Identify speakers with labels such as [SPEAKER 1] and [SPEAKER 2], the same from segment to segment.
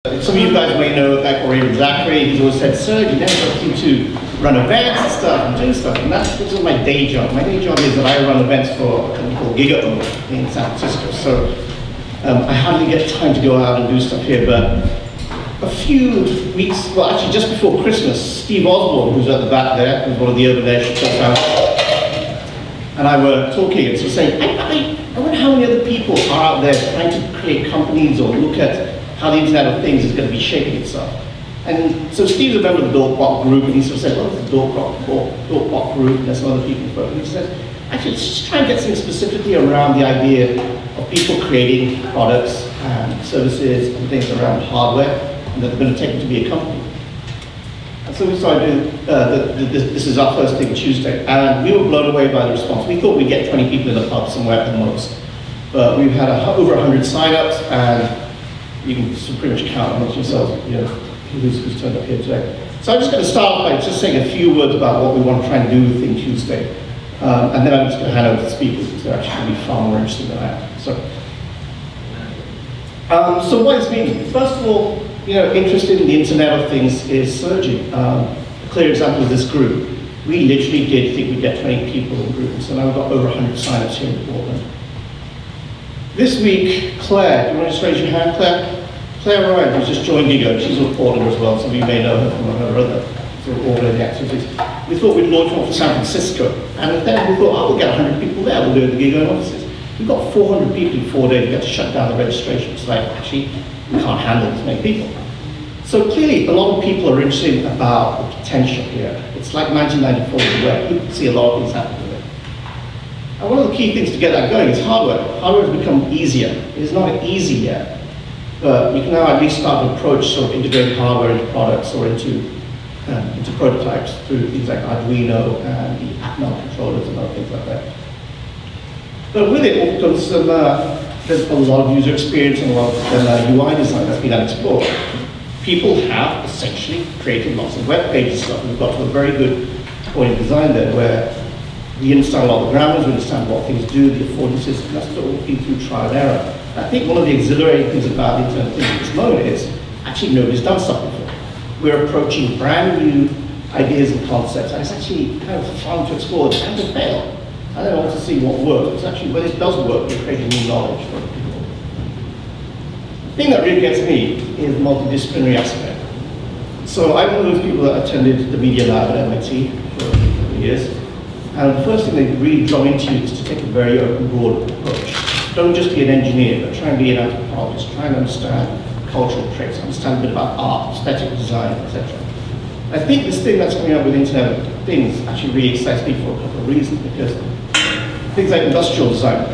[SPEAKER 1] Some of you guys may know a guy called Raymond Zachary. He's always said, "Sir, you never got to run events and stuff and do stuff." And this is my day job. My day job is that I run events for a company called GigaOM in San Francisco. So I hardly get time to go out and do stuff here. But a few weeks, well, actually just before Christmas, Steve Osborne, who's at the back there, who's one of the Urban Air founders, and I were talking, and so saying, I wonder how many other people are out there trying to create companies or look at how the Internet of Things is going to be shaping itself. And so Steve's a member of the Dorkbot group, and he sort of said, well, the Dorkbot group, and there's some other people involved. And he said, actually, let's just try and get something specifically around the idea of people creating products and services and things around hardware, and that they're going to take them to be a company. And so we started doing, this is our first thing Tuesday, and we were blown away by the response. We thought we'd get 20 people in the pub somewhere at the most, but we've had over 100 signups, and you can pretty much count amongst yourselves, you know, who's turned up here today. So I'm just going to start by just saying a few words about what we want to try and do with Think Tuesday. And then I'm just going to hand over to the speakers, because they're actually going to be far more interesting than I am. So what does it mean? First of all, you know, interest in the Internet of Things is surging. A clear example of this group. We literally did think we'd get 20 people in the group, so now we've got over 100 signups here in Portland. This week, Claire, do you want to just raise your hand, Claire? Claire Ryan, who's just joined GigaOM, she's with Portland as well, some of you may know her from her other sort of organizing activities. We thought we'd launch one for San Francisco, and then we thought, oh, we'll get 100 people there, we'll do it at the GigaOM offices. We've got 400 people in 4 days, we had to shut down the registration. It's like, actually, we can't handle this many people. So clearly, a lot of people are interested about the potential here. It's like 1994 where people see a lot of things happening. And one of the key things to get that going is hardware. Hardware has become easier. It's not easy yet, but you can now at least start to approach sort of integrating hardware into products or into prototypes through things like Arduino and the Atmel controllers and other things like that. But with it all comes some, there's a lot of user experience and a lot of UI design that's been unexplored. People have essentially created lots of web pages stuff. We've got to a very good point of design there where we understand a lot of the grammars, we understand what things do, the affordances, and that's all been through trial and error. I think one of the exhilarating things about the Internet of Things at this moment is actually nobody's done stuff before. We're approaching brand new ideas and concepts, and it's actually kind of fun to explore and to fail. I don't want to see what works. It's actually, when it does work, we're creating new knowledge for people. The thing that really gets me is the multidisciplinary aspect. So I'm one of those people that attended the Media Lab at MIT for a couple of years. And the first thing they really draw into you is to take a very open, broad approach. Don't just be an engineer, but try and be an anthropologist. Try and understand cultural traits, understand a bit about art, aesthetic design, etc. I think this thing that's coming up with Internet of Things actually really excites me for a couple of reasons, because things like industrial design.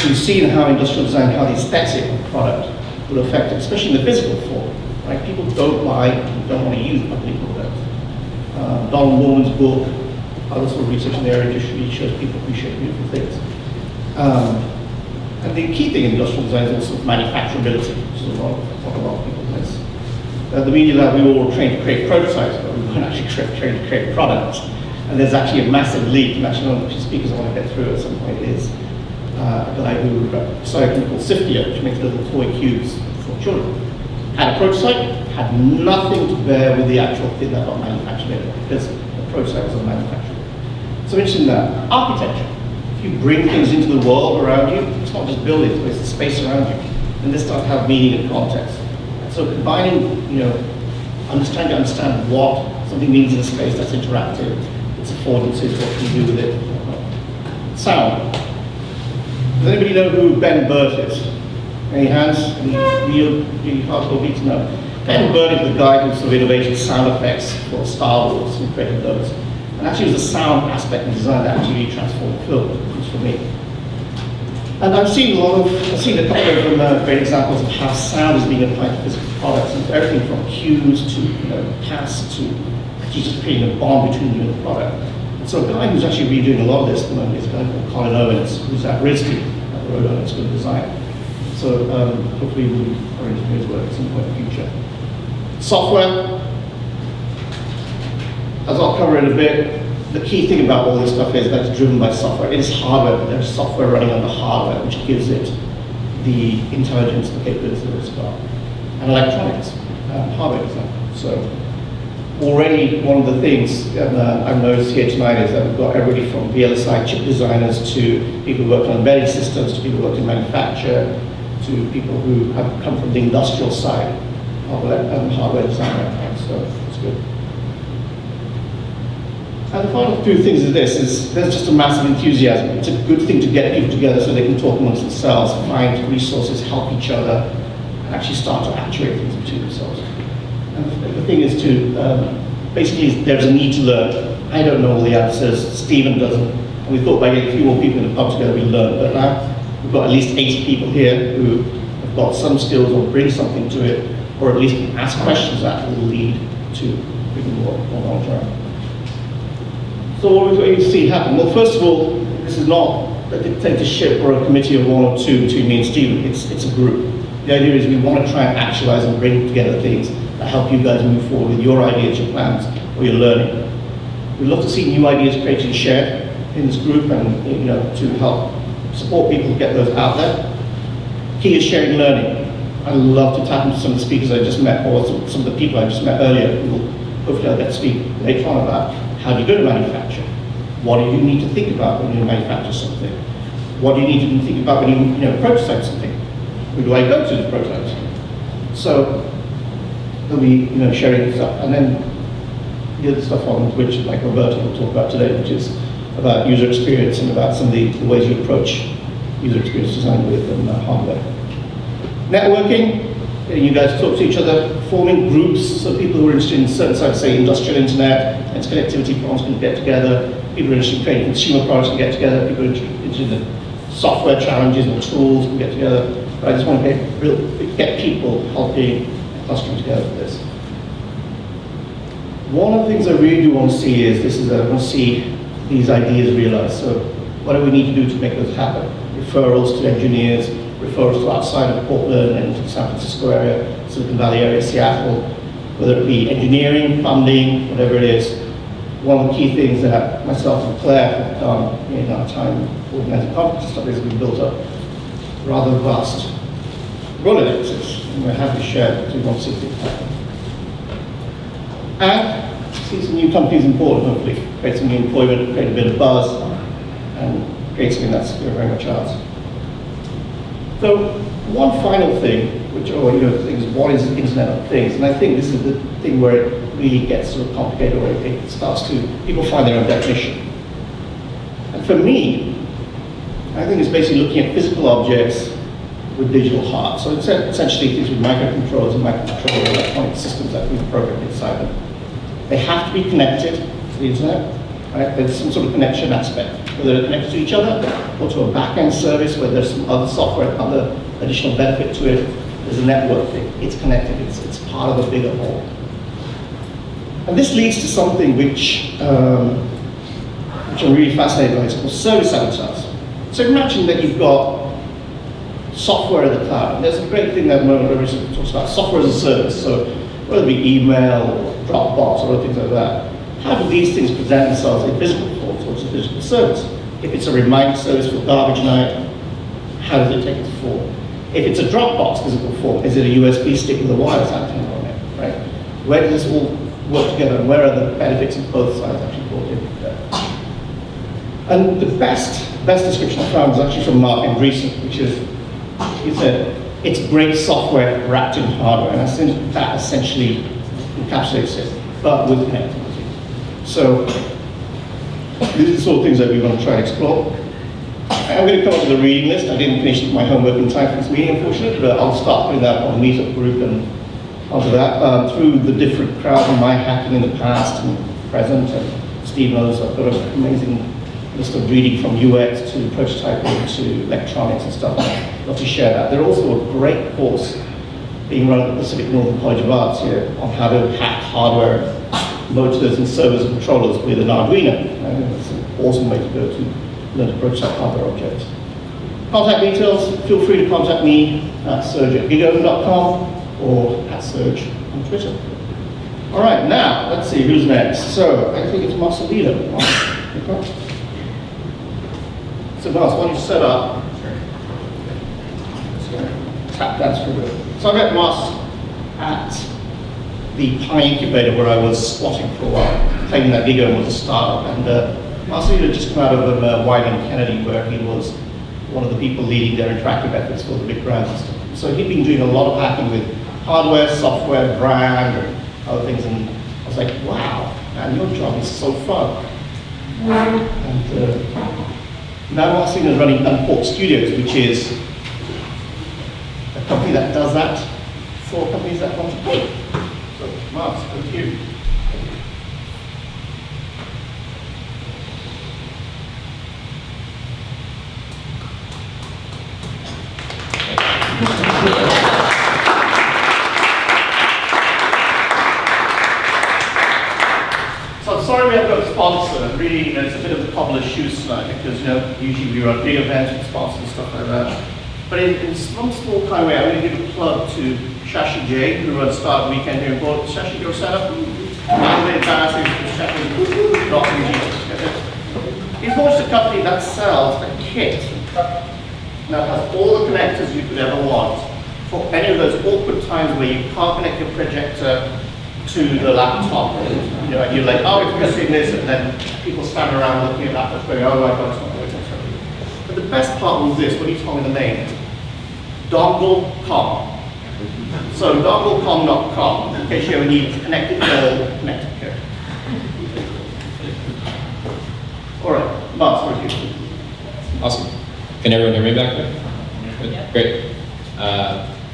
[SPEAKER 1] We've seen how industrial design, how the aesthetic of the product will affect it, especially in the physical form. Right? People don't like, don't want to use ugly products. Donald Norman's book, other sort of research in the area just really shows people appreciate beautiful things. And the key thing in industrial design is also manufacturability, which is what a lot of people miss. At the Media Lab, we were all trained to create prototypes, but we weren't actually trained to create products. And there's actually a massive leap, and actually one of the speakers I want to get through at some point is a guy who started a company called Siftia, which makes little toy cubes for children. Had a prototype, had nothing to bear with the actual thing that got manufactured in it, because the prototype was unmanufactured. So interesting that architecture. If you bring things into the world around you, it's not just buildings, but it's the space around you. And this starts to have meaning and context. So combining, you know, trying to understand what something means in a space that's interactive, its affordances, what can you do with it. Sound. Does anybody know who Ben Burt is? Any hands? Any really hardcore beats? No. Ben Burt is the guy who sort of innovated sound effects for Star Wars and created those. And actually it was the sound aspect and design that actually transformed film, at least for me. And I've seen a couple of great examples of how sound is being applied to physical products, and everything from cues to tasks to actually just creating a bond between you and the product. And so a guy who's actually really doing a lot of this at the moment is a guy called Colin Owens, who's at RISD, at the Rhode Island School of Design. So hopefully we'll arrange for his work at some point in the future. Software. As I'll cover in a bit, the key thing about all this stuff is that it's driven by software. It is hardware, but there's software running on the hardware, which gives it the intelligence and capability that it's got. and electronics, hardware design. So already one of the things I've noticed here tonight is that we've got everybody from VLSI chip designers to people who work on embedded systems, to people who work in manufacture, to people who have come from the industrial side of hardware design. So it's good. And the final two things is this, is there's just a massive enthusiasm. It's a good thing to get people together so they can talk amongst themselves, find resources, help each other, and actually start to actuate things between themselves. And the thing is to, basically there's a need to learn. I don't know all the answers, Stephen doesn't. And we thought by getting a few more people in the pub together we'd learn, but now we've got at least 80 people here who have got some skills or bring something to it, or at least can ask questions that will lead to bringing more knowledge around. So what we're going to see happen? Well, first of all, this is not a dictatorship or a committee of one or two between me and Stephen. It's a group. The idea is we want to try and actualize and bring together things that help you guys move forward with your ideas, your plans, or your learning. We'd love to see new ideas created and shared in this group, and to help support people to get those out there. Key is sharing learning. I'd love to tap into some of the speakers I just met, or some of the people I just met earlier, who will hopefully I'll get to speak later on about how do you go to manufacture? What do you need to think about when you manufacture something? What do you need to think about when you prototype something? Who do I go to prototype? So there'll be sharing stuff, and then the other stuff on which like Roberto will talk about today, which is about user experience and about some of the ways you approach user experience design with hardware. Networking. You guys talk to each other, forming groups, so people who are interested in certain sides, say industrial internet, and its connectivity problems can get together, people who are interested in creating consumer products can get together, people who are interested in software challenges and tools can get together. But I just want to get people helping and clustering together for this. One of the things I really do want to see is I want to see these ideas realized. So what do we need to do to make those happen? Referrals to engineers, referrals to outside of Portland and the San Francisco area, Silicon Valley area, Seattle, whether it be engineering, funding, whatever it is. One of the key things that myself and Claire have done in our time organizing conferences stuff is we've built up rather vast Rolodexes, and we're happy to share it, so we want to see things happen. And see some new companies in Portland, hopefully, create some new employment, create a bit of buzz, and create something that's very much ours. So one final thing, which is what is the Internet of Things? And I think this is the thing where it really gets sort of complicated, or it starts to, people find their own definition. And for me, I think it's basically looking at physical objects with digital heart. So it's essentially things with microcontrollers and microcontroller electronic systems that we've programmed inside them. They have to be connected to the Internet. Right? There's some sort of connection aspect, whether they're connected to each other or to a back-end service where there's some other software, other additional benefit to it. There's a network thing. It's connected. It's part of a bigger whole. And this leads to something which I'm really fascinated by. It's called service avatars. So imagine that you've got software in the cloud. And there's a great thing that Mona talks about, software as a service. So whether it be email or Dropbox or other things like that. How do these things present themselves in physical form towards a physical service? If it's a reminder service for garbage night, how does it take its form? If it's a Dropbox physical form, is it a USB stick with a wireless antenna on it, right? Where does this all work together, and where are the benefits of both sides actually brought in there? And the best description I found was actually from Mark Andreessen, which is, he said, it's great software wrapped in hardware, and I think that essentially encapsulates it, but with connectivity. So these are the sort of things that we want to try and explore. I'm going to come up with a reading list. I didn't finish my homework in time for this meeting, unfortunately, but I'll start putting that on the meetup group and onto that. Through the different crowds of my hacking in the past and present, and Steve knows I've got an amazing list of reading from UX to prototyping to electronics and stuff. I'd love to share that. There's also a great course being run at the Pacific Northern College of Arts here on how to hack hardware, motors and servers and controllers with an Arduino. I think that's an awesome way to go to learn to prototype hardware objects. Contact details, feel free to contact me at serge@gigovan.com or at Serge on Twitter. All right, now, let's see who's next. So, I think it's Marcelino. So, Mars, why don't you set up? Tap dance for a bit. So, I met Mars at the Pi Incubator where I was squatting for a while, claiming that Giga was a startup. And Marcelino had just come out of Wiley & Kennedy, where he was one of the people leading their interactive efforts for the big brands and stuff. So he'd been doing a lot of hacking with hardware, software, brand, and other things. And I was like, wow, man, your job is so fun. And now Marcelino is running Unport Studios, which is a company that does that for companies that want to pay. So, Mark, thank you. So I'm sorry we haven't got a sponsor. Really, it's a bit of the cobbler's shoes tonight because usually we run big events with sponsors and stuff like that. But in some small kind of way, I'm going to give a plug to Shashi J, who runs Startup Weekend here in Portland. Shashi, your setup. He's launched a company that sells a kit that has all the connectors you could ever want for any of those awkward times where you can't connect your projector to the laptop. And you're like, oh, it's missing this, and then people stand around looking at that, going, oh my god, it's not working. But the best part was this, when he told me the name, Dongle.com. So donglecom.com, in case you ever need to connect it to connect it. All right, Mark, thank you.
[SPEAKER 2] Awesome. Can everyone hear me back there? Yeah. Great.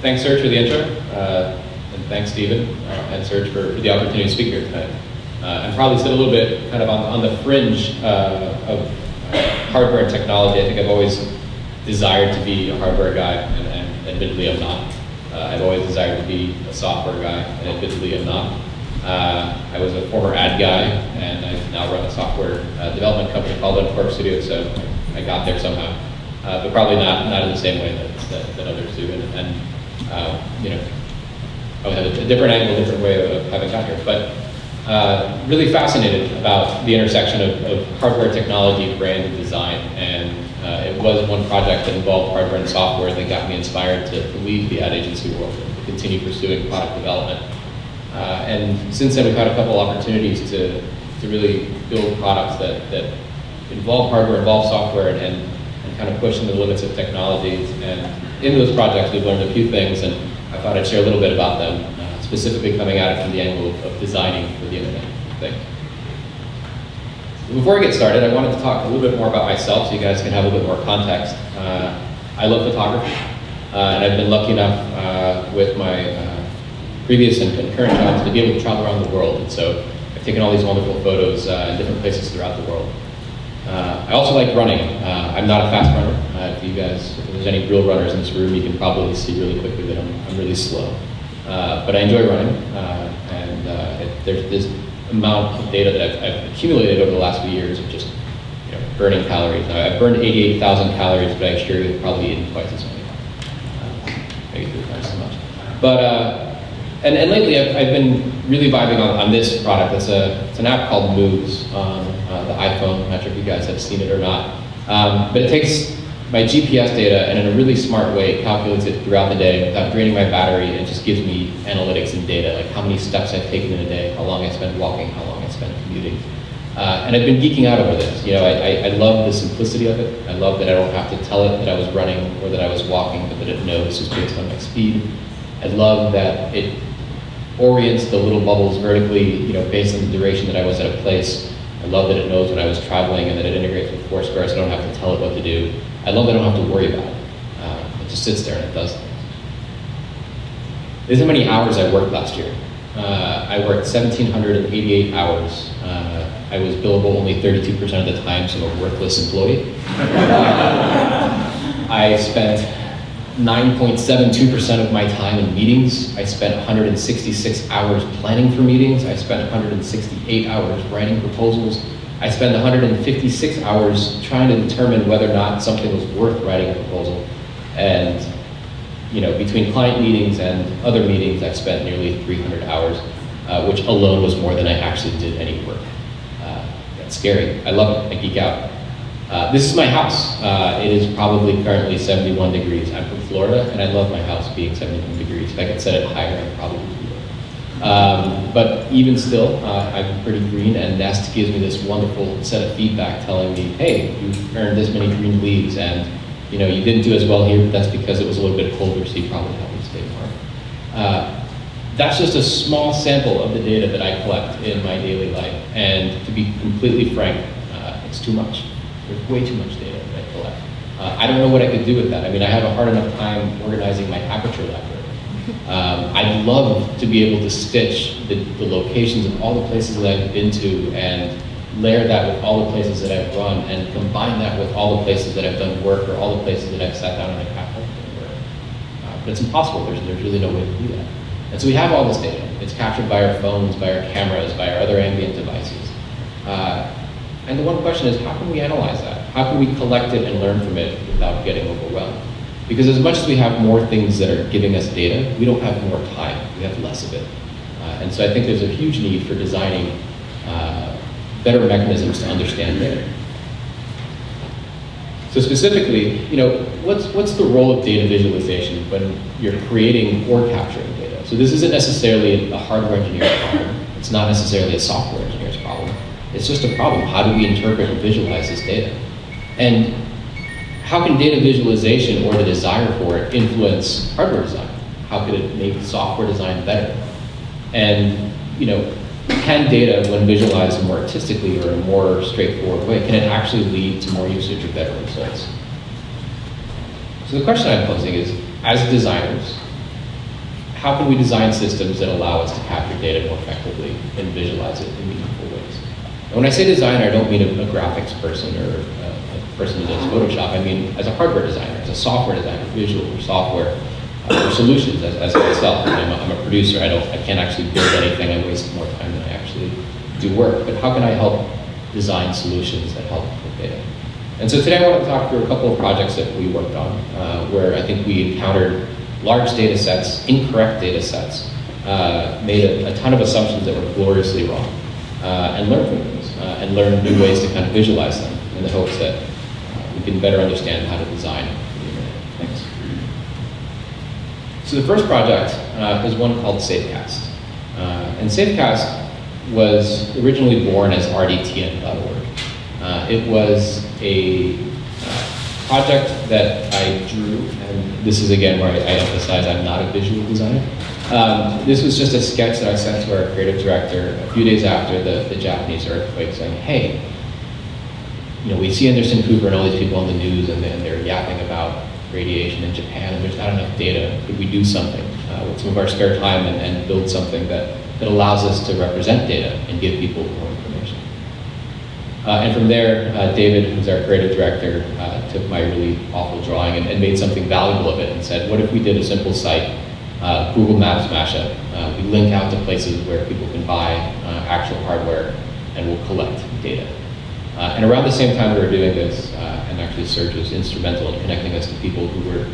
[SPEAKER 2] Thanks, Serge, for the intro. And thanks, Stephen and Serge, for the opportunity to speak here tonight. And probably sit a little bit kind of on the fringe of hardware and technology. I think I've always desired to be a hardware guy, and admittedly I'm not. I've always desired to be a software guy, and admittedly I'm not. I was a former ad guy, and I now run a software development company called Unport Studios, so I got there somehow. But probably not in the same way that others do. And I would have a different angle, a different way of having got here. But really fascinated about the intersection of hardware technology, brand, and design. And it was one project that involved hardware and software that got me inspired to leave the ad agency world and to continue pursuing product development. And since then, we've had a couple opportunities to really build products that involve hardware, involve software, and kind of pushing the limits of technologies. And in those projects, we've learned a few things, and I thought I'd share a little bit about them, specifically coming at it from the angle of designing for the Internet of Things. Before I get started, I wanted to talk a little bit more about myself so you guys can have a little bit more context. I love photography, and I've been lucky enough with my previous and current jobs to be able to travel around the world. And so I've taken all these wonderful photos in different places throughout the world. I also like running. I'm not a fast runner. If there's any real runners in this room, you can probably see really quickly that I'm really slow. But I enjoy running, and there's this amount of data that I've accumulated over the last few years of just burning calories. Now, I've burned 88,000 calories, but I assure you I've probably eaten twice as many. Maybe 3 times as much. But and lately I've been really vibing on this product. It's an app called Moves on the iPhone. I'm not sure if you guys have seen it or not. But it takes my GPS data and in a really smart way calculates it throughout the day without draining my battery, and just gives me analytics and data, like how many steps I've taken in a day, how long I spent walking, how long I spent commuting. And I've been geeking out over this. I love the simplicity of it. I love that I don't have to tell it that I was running or that I was walking, but that it knows just based on my speed. I love that it orients the little bubbles vertically, based on the duration that I was at a place. I love that it knows when I was traveling and that it integrates with Foursquare, so I don't have to tell it what to do. I love that I don't have to worry about it. It just sits there and it does things. This is how many hours I worked last year. I worked 1,788 hours. I was billable only 32% of the time, so I'm a worthless employee. I spent 9.72% of my time in meetings. I spent 166 hours planning for meetings. I spent 168 hours writing proposals. I spent 156 hours trying to determine whether or not something was worth writing a proposal. And between client meetings and other meetings, I spent nearly 300 hours, which alone was more than I actually did any work. That's scary. I love it. I geek out. This is my house. It is probably currently 71 degrees. I'm from Florida, and I love my house being 71 degrees. If I could set it higher, I'd probably do But even still, I'm pretty green, and Nest gives me this wonderful set of feedback telling me, hey, you've earned this many green leagues, and you didn't do as well here, but that's because it was a little bit colder, so you probably haven't stayed warm. That's just a small sample of the data that I collect in my daily life, and to be completely frank, it's too much. There's way too much data that I collect. I don't know what I could do with that. I mean, I have a hard enough time organizing my Aperture library. I'd love to be able to stitch the locations of all the places that I've been to and layer that with all the places that I've run and combine that with all the places that I've done work or all the places that I've sat down on a cafe and done work. But it's impossible. There's really no way to do that. And so we have all this data. It's captured by our phones, by our cameras, by our other ambient devices. And the one question is, how can we analyze that? How can we collect it and learn from it without getting overwhelmed? Because as much as we have more things that are giving us data, we don't have more time. We have less of it. And so I think there's a huge need for designing better mechanisms to understand data. So specifically, what's the role of data visualization when you're creating or capturing data? So this isn't necessarily a hardware engineer's problem. It's not necessarily a software engineer's problem. It's just a problem. How do we interpret and visualize this data? And how can data visualization or the desire for it influence hardware design? How could it make software design better? And can data, when visualized more artistically or in a more straightforward way, can it actually lead to more usage or better results? So the question I'm posing is, as designers, how can we design systems that allow us to capture data more effectively and visualize it in meaningful ways? And when I say designer, I don't mean a graphics person or a person who does Photoshop. I mean as a hardware designer, as a software designer, visual or software, or solutions as myself. I'm a producer. I can't actually build anything. I waste more time than I actually do work. But how can I help design solutions that help with data? And so today I want to talk through a couple of projects that we worked on where I think we encountered large data sets, incorrect data sets, made a ton of assumptions that were gloriously wrong, and learned from those, and learned new ways to kind of visualize them in the hopes that we can better understand how to design for the internet. Thanks. So the first project is one called Safecast. And Safecast was originally born as rdtn.org. It was a project that I drew, and this is again where I emphasize I'm not a visual designer. This was just a sketch that I sent to our creative director a few days after the Japanese earthquake, saying, hey, we see Anderson Cooper and all these people on the news, and they're yapping about radiation in Japan, and there's not enough data. Could we do something with some of our spare time and build something that allows us to represent data and give people more information? And from there, David, who's our creative director, took my really awful drawing and made something valuable of it and said, what if we did a simple site, Google Maps mashup? We link out to places where people can buy actual hardware and we'll collect data. And around the same time we were doing this, and actually Serge was instrumental in connecting us to people who were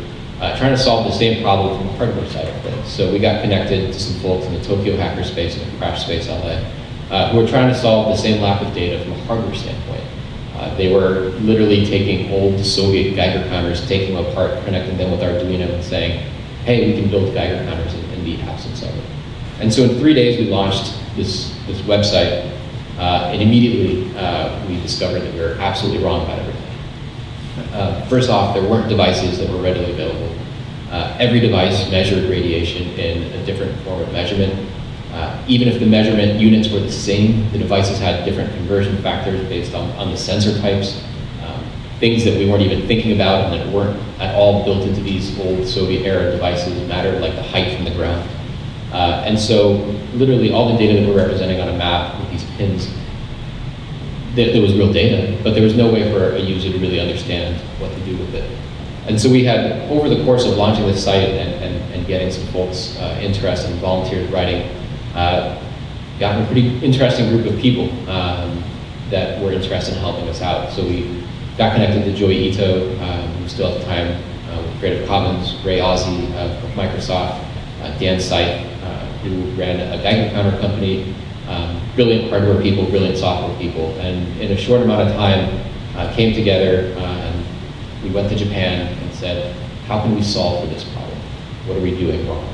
[SPEAKER 2] trying to solve the same problem from the hardware side of things. So we got connected to some folks in the Tokyo Hackerspace and the Crashspace LA who were trying to solve the same lack of data from a hardware standpoint. They were literally taking old Soviet Geiger counters, taking them apart, connecting them with Arduino and saying, hey, we can build Geiger counters in the absence of it. And so in 3 days we launched this website, and immediately we discovered that we were absolutely wrong about everything. First off, there weren't devices that were readily available. Every device measured radiation in a different form of measurement. Even if the measurement units were the same, the devices had different conversion factors based on the sensor types, things that we weren't even thinking about and that weren't at all built into these old Soviet-era devices mattered, like the height from the ground. And so literally all the data that we're representing on a map with these pins, there was real data, but there was no way for a user to really understand what to do with it. And so we had, over the course of launching this site and getting some folks interested and volunteers writing, gotten a pretty interesting group of people that were interested in helping us out. So we got connected to Joy Ito, who still at the time with Creative Commons, Ray Ozzie of Microsoft, Dan Sipe, who ran a Geiger counter company, brilliant hardware people, brilliant software people, and in a short amount of time came together and we went to Japan and said, how can we solve for this problem? What are we doing wrong?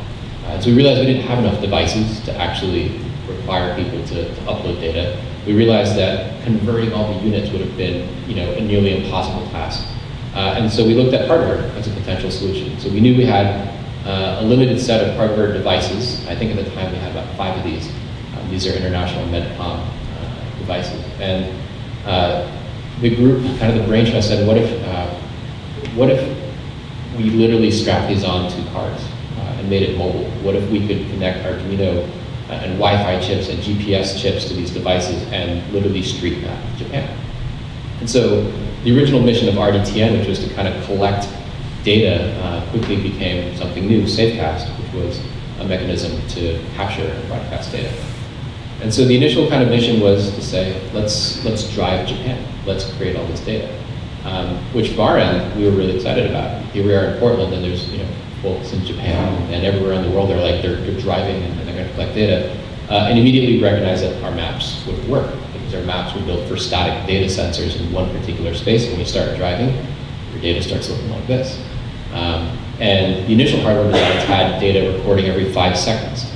[SPEAKER 2] So we realized we didn't have enough devices to actually require people to upload data. We realized that converting all the units would have been, a nearly impossible task. And so we looked at hardware as a potential solution. So we knew we had a limited set of hardware devices. I think at the time we had about 5 of these. These are international Medcom devices. And the group, kind of the brain trust, said, what if we literally strapped these onto cars and made it mobile? What if we could connect Arduino and Wi-Fi chips and GPS chips to these devices and literally street map Japan? And so the original mission of RDTN, which was to kind of collect data, quickly became something new, Safecast, which was a mechanism to capture and broadcast data. And so the initial kind of mission was to say, let's drive Japan. Let's create all this data. Which from our end, we were really excited about. Here we are in Portland, and there's folks in Japan and everywhere in the world. They're driving and they're going to collect data, and immediately recognized that our maps would work because our maps were built for static data sensors in one particular space. When you start driving, your data starts looking like this. And the initial hardware designs had data recording every 5 seconds.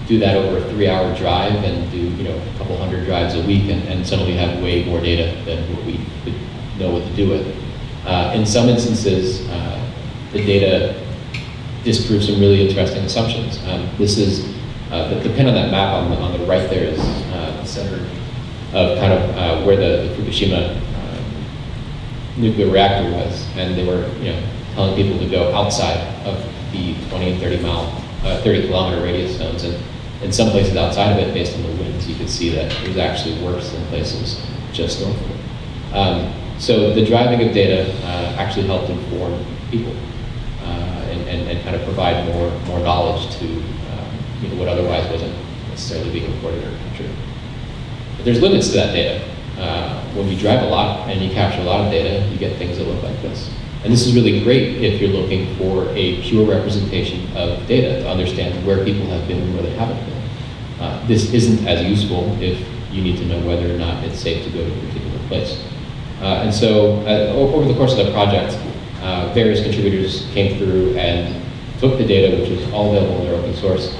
[SPEAKER 2] Do that over a 3-hour drive and do a couple hundred drives a week, and suddenly have way more data than what we could know what to do with. In some instances, the data disproves some really interesting assumptions. This is the pin on that map on the right there is the center of kind of where the Fukushima nuclear reactor was, and they were telling people to go outside of the 20 and 30 kilometer radius zones, and in some places outside of it, based on the winds, you could see that it was actually worse than places just north of it. So the driving of data actually helped inform people and kind of provide more knowledge to what otherwise wasn't necessarily being reported or captured. But there's limits to that data. When you drive a lot and you capture a lot of data, you get things that look like this. And this is really great if you're looking for a pure representation of data to understand where people have been and where they haven't been. This isn't as useful if you need to know whether or not it's safe to go to a particular place. And so over the course of the project, various contributors came through and took the data, which was all available in their open source,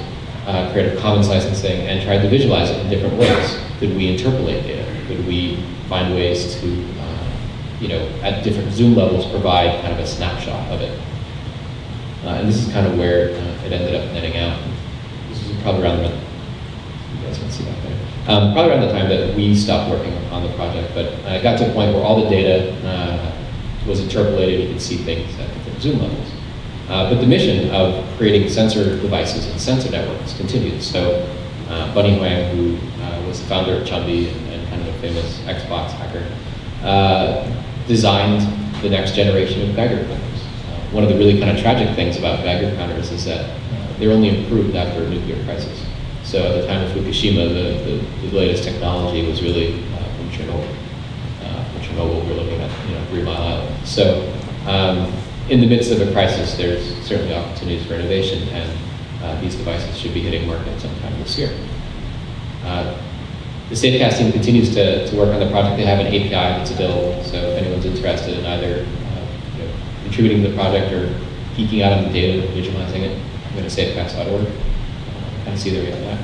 [SPEAKER 2] Creative Commons licensing, and tried to visualize it in different ways. Could we interpolate data? Could we find ways to at different zoom levels, provide kind of a snapshot of it. And this is kind of where it ended up netting out. This is probably around the, you guys can see that there. Probably around the time that we stopped working on the project, but it got to a point where all the data was interpolated. You could see things at different zoom levels. But the mission of creating sensor devices and sensor networks continued. So Bunny Huang, who was the founder of Chumby and kind of a famous Xbox hacker, designed the next generation of Geiger counters. One of the really kind of tragic things about Geiger counters is that they're only improved after a nuclear crisis. So at the time of Fukushima, the latest technology was really from Chernobyl. From Chernobyl, we're looking at 3 Mile Island. So in the midst of a crisis, there's certainly opportunities for innovation, and these devices should be hitting market sometime this year. The Safecast team continues to work on the project. They have an API that's available, so if anyone's interested in either contributing to the project or geeking out on the data, visualizing it, go to safecast.org. Kind of see there we have that.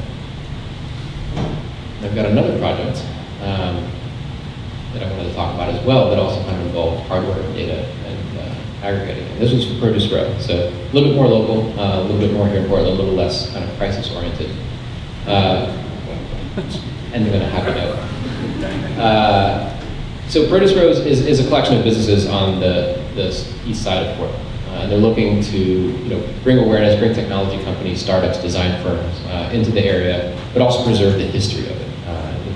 [SPEAKER 2] And I've got another project that I wanted to talk about as well that also kind of involved hardware, data, and aggregating. And this was for Produce Row, so a little bit more local, a little bit more here in Portland, a little less kind of crisis-oriented. And they're going to have a note. So Produce Row is a collection of businesses on the east side of Portland. And they're looking to bring awareness, bring technology companies, startups, design firms into the area, but also preserve the history of it.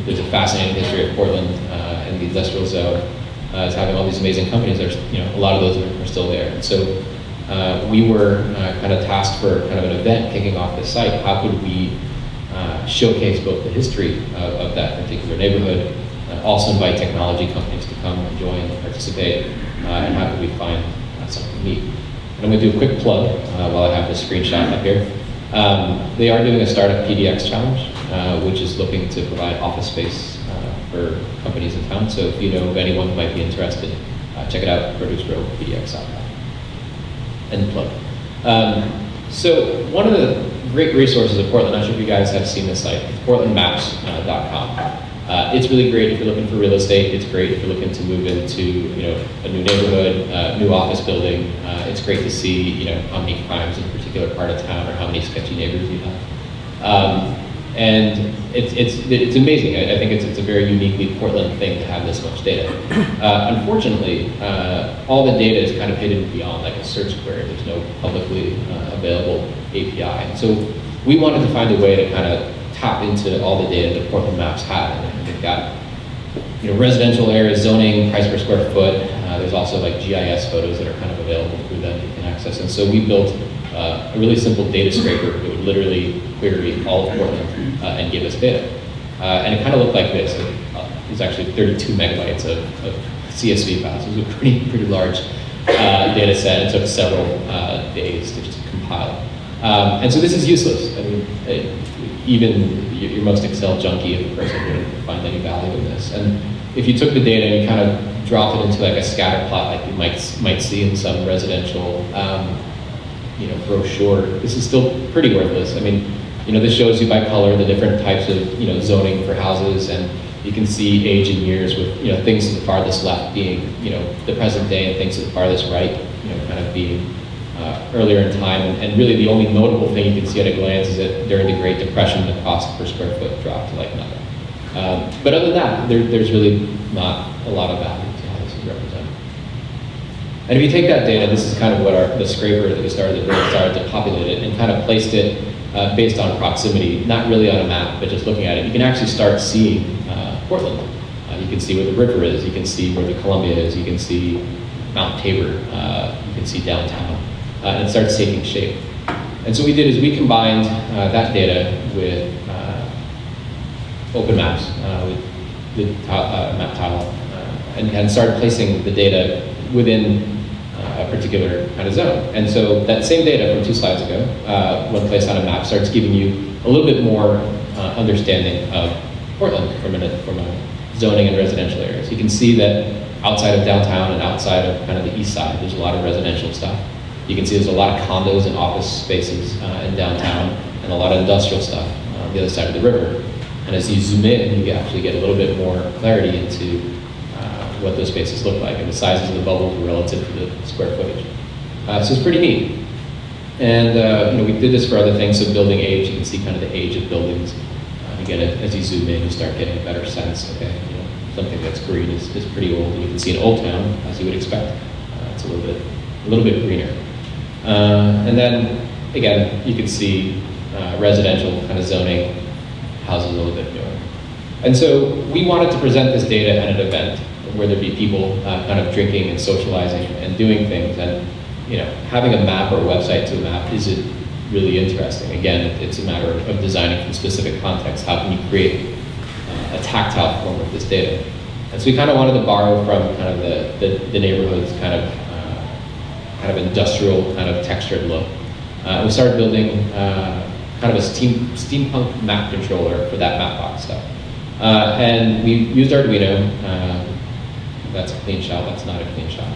[SPEAKER 2] There's a fascinating history of Portland and the industrial zone. It's having all these amazing companies. There's a lot of those are still there. And so we were kind of tasked for kind of an event kicking off this site. How could we showcase both the history of that particular neighborhood, also invite technology companies to come and join and participate, and how could we find something neat. And I'm going to do a quick plug while I have this screenshot up here. They are doing a Startup PDX Challenge, which is looking to provide office space for companies in town. So if you know of anyone who might be interested, check it out, ProduceRowPDX.com. End plug. So one of the great resources of Portland, I'm not sure if you guys have seen this site, it's portlandmaps.com. It's really great if you're looking for real estate. It's great if you're looking to move into a new neighborhood, new office building. It's great to see how many crimes in a particular part of town or how many sketchy neighbors you have. And it's amazing. I think it's a very uniquely Portland thing to have this much data. Unfortunately, all the data is kind of hidden beyond like a search query. There's no publicly available API. And so we wanted to find a way to kind of tap into all the data that Portland Maps had. And they've got residential areas, zoning, price per square foot. There's also like GIS photos that are kind of available through them you can access. And so we built a really simple data scraper that would literally query all of Portland and give us data. And it kind of looked like this. It was actually 32 megabytes of CSV files. It was a pretty large data set. It took several days to just compile. And so this is useless. I mean, even your most Excel junkie of a person wouldn't find any value in this. And if you took the data and you kind of dropped it into like a scatter plot like you might see in some residential brochure, this is still pretty worthless. I mean, this shows you by color the different types of zoning for houses, and you can see age and years with things to the farthest left being the present day, and things to the farthest right kind of being earlier in time. And really the only notable thing you can see at a glance is that during the Great Depression the cost per square foot dropped to like nothing. But other than that, there's really not a lot of value to how this is represented. And if you take that data, this is kind of what the scraper that we started to populate it and kind of placed it based on proximity, not really on a map, but just looking at it. You can actually start seeing Portland. You can see where the river is, you can see where the Columbia is, you can see Mount Tabor, you can see downtown, and it starts taking shape. And so what we did is we combined that data with Open Maps, with Map Tile, and started placing the data within a particular kind of zone. And so that same data from 2 slides ago, when placed on a map, starts giving you a little bit more understanding of Portland from a zoning and residential areas. You can see that outside of downtown and outside of kind of the east side, there's a lot of residential stuff. You can see there's a lot of condos and office spaces in downtown, and a lot of industrial stuff on the other side of the river. And as you zoom in, you actually get a little bit more clarity into what those spaces look like and the sizes of the bubbles relative to the square footage. So it's pretty neat. And we did this for other things, so building age, you can see kind of the age of buildings. Again, as you zoom in, you start getting a better sense. Okay, something that's green is pretty old. And you can see in Old Town, as you would expect, it's a little bit greener. And then again, you can see residential kind of zoning, houses a little bit newer. And so we wanted to present this data at an event where there'd be people kind of drinking and socializing and doing things. And having a map or a website to a map isn't really interesting. Again, it's a matter of designing for specific context. How can you create a tactile form of this data? And so we kind of wanted to borrow from kind of the neighborhood's kind of industrial kind of textured look. We started building kind of a steampunk map controller for that Mapbox stuff. And we used Arduino. That's a clean shot, that's not a clean shot.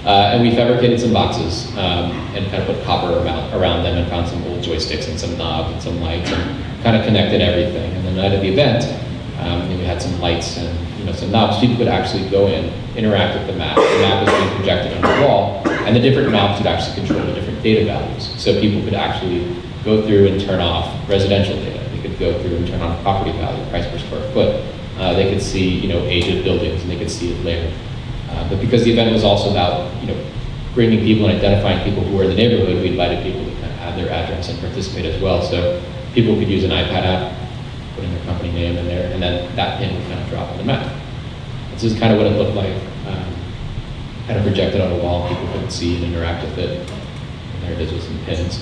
[SPEAKER 2] And we fabricated some boxes and kind of put copper around them and found some old joysticks and some knobs and some lights and kind of connected everything. And the night of the event, we had some lights and some knobs. People could actually go in, interact with the map. The map was being projected on the wall, and the different knobs would actually control the different data values. So people could actually go through and turn off residential data. They could go through and turn on property value, price per square foot. They could see age of buildings, and they could see it later. But because the event was also about bringing people and identifying people who were in the neighborhood, we invited people to kind of add their address and participate as well. So people could use an iPad app, put in their company name in there, and then that pin would kind of drop on the map. This is kind of what it looked like, kind of projected on a wall. People could see and interact with it. And there it is with some pins.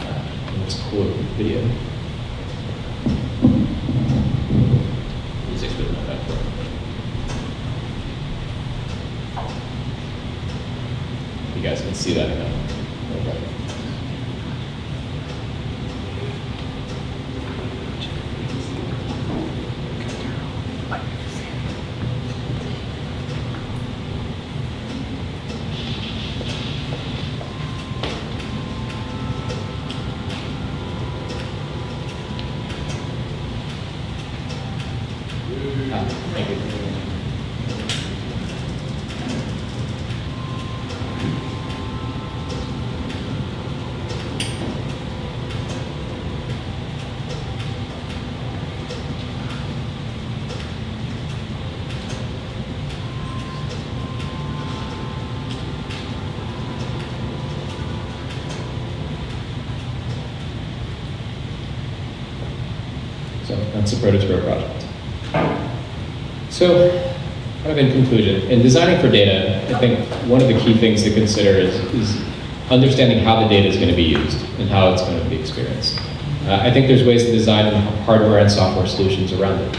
[SPEAKER 2] And it's a cool video. Music's really not that cool. You guys can see that again. Okay. Thank you. So that's the Protos Pro project. So, kind of in conclusion, in designing for data, I think one of the key things to consider is understanding how the data is going to be used and how it's going to be experienced. I think there's ways to design hardware and software solutions around it.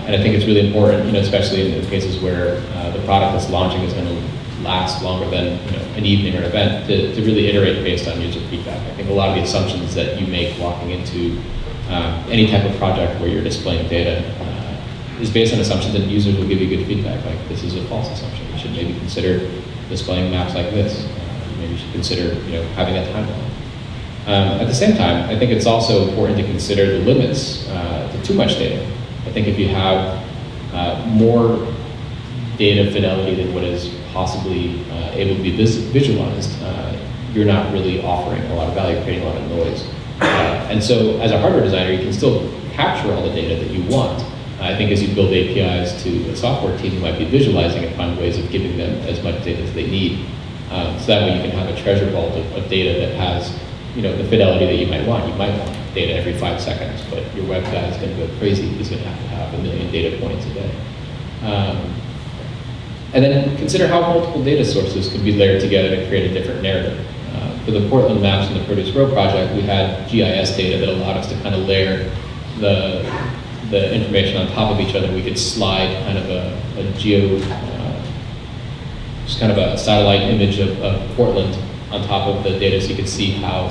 [SPEAKER 2] And I think it's really important, especially in the cases where the product that's launching is going to last longer than an evening or an event, to really iterate based on user feedback. I think a lot of the assumptions that you make walking into any type of project where you're displaying data is based on assumptions that users will give you good feedback, like this is a false assumption. You should maybe consider displaying maps like this. Maybe you should consider having a timeline. At the same time, I think it's also important to consider the limits to too much data. I think if you have more data fidelity than what is possibly able to be visualized, you're not really offering a lot of value, creating a lot of noise. And so as a hardware designer, you can still capture all the data that you want. I think as you build APIs to the software team, you might be visualizing and find ways of giving them as much data as they need. So that way you can have a treasure vault of data that has the fidelity that you might want. You might want data every 5 seconds, but your web guy is going to go crazy. He's going to have 1 million data points a day. And then consider how multiple data sources could be layered together to create a different narrative. For the Portland maps and the Protos Pro project, we had GIS data that allowed us to kind of layer the information on top of each other. We could slide kind of a geo, just kind of a satellite image of Portland on top of the data so you could see how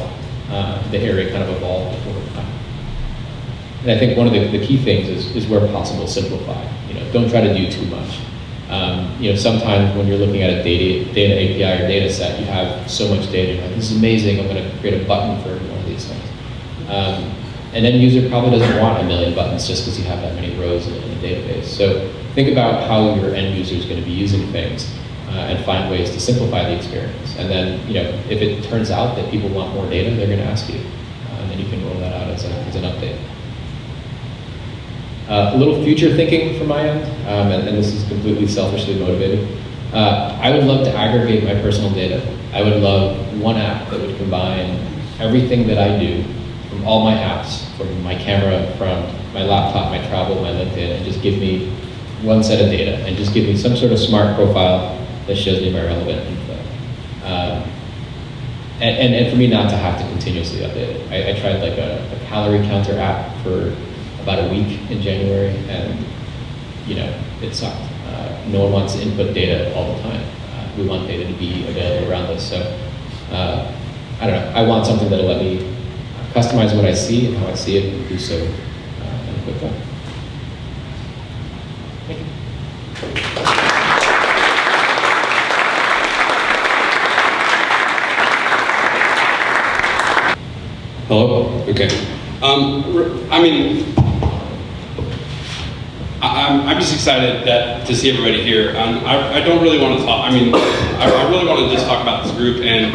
[SPEAKER 2] the area kind of evolved over time. And I think one of the key things is where possible, simplify. Don't try to do too much. Sometimes when you're looking at a data API or data set, you have so much data, you're like, this is amazing, I'm going to create a button for one of these things. And then user probably doesn't want 1 million buttons just because you have that many rows in a database. So think about how your end user is going to be using things and find ways to simplify the experience. And then, if it turns out that people want more data, they're going to ask you. And then you can roll that out as an update. A little future thinking from my end, and this is completely selfishly motivated. I would love to aggregate my personal data. I would love one app that would combine everything that I do from all my apps, from my camera, from my laptop, my travel, my LinkedIn, and just give me one set of data, and just give me some sort of smart profile that shows me my relevant info. And for me not to have to continuously update it. I tried like a calorie counter app for about a week in January, and it sucked. No one wants to input data all the time. We want data to be available around us. So I don't know. I want something that'll let me customize what I see and how I see it, and do so in a quick way. Thank you.
[SPEAKER 3] Hello? Okay. I'm just excited to see everybody here. I don't really want to talk, I really want to just talk about this group and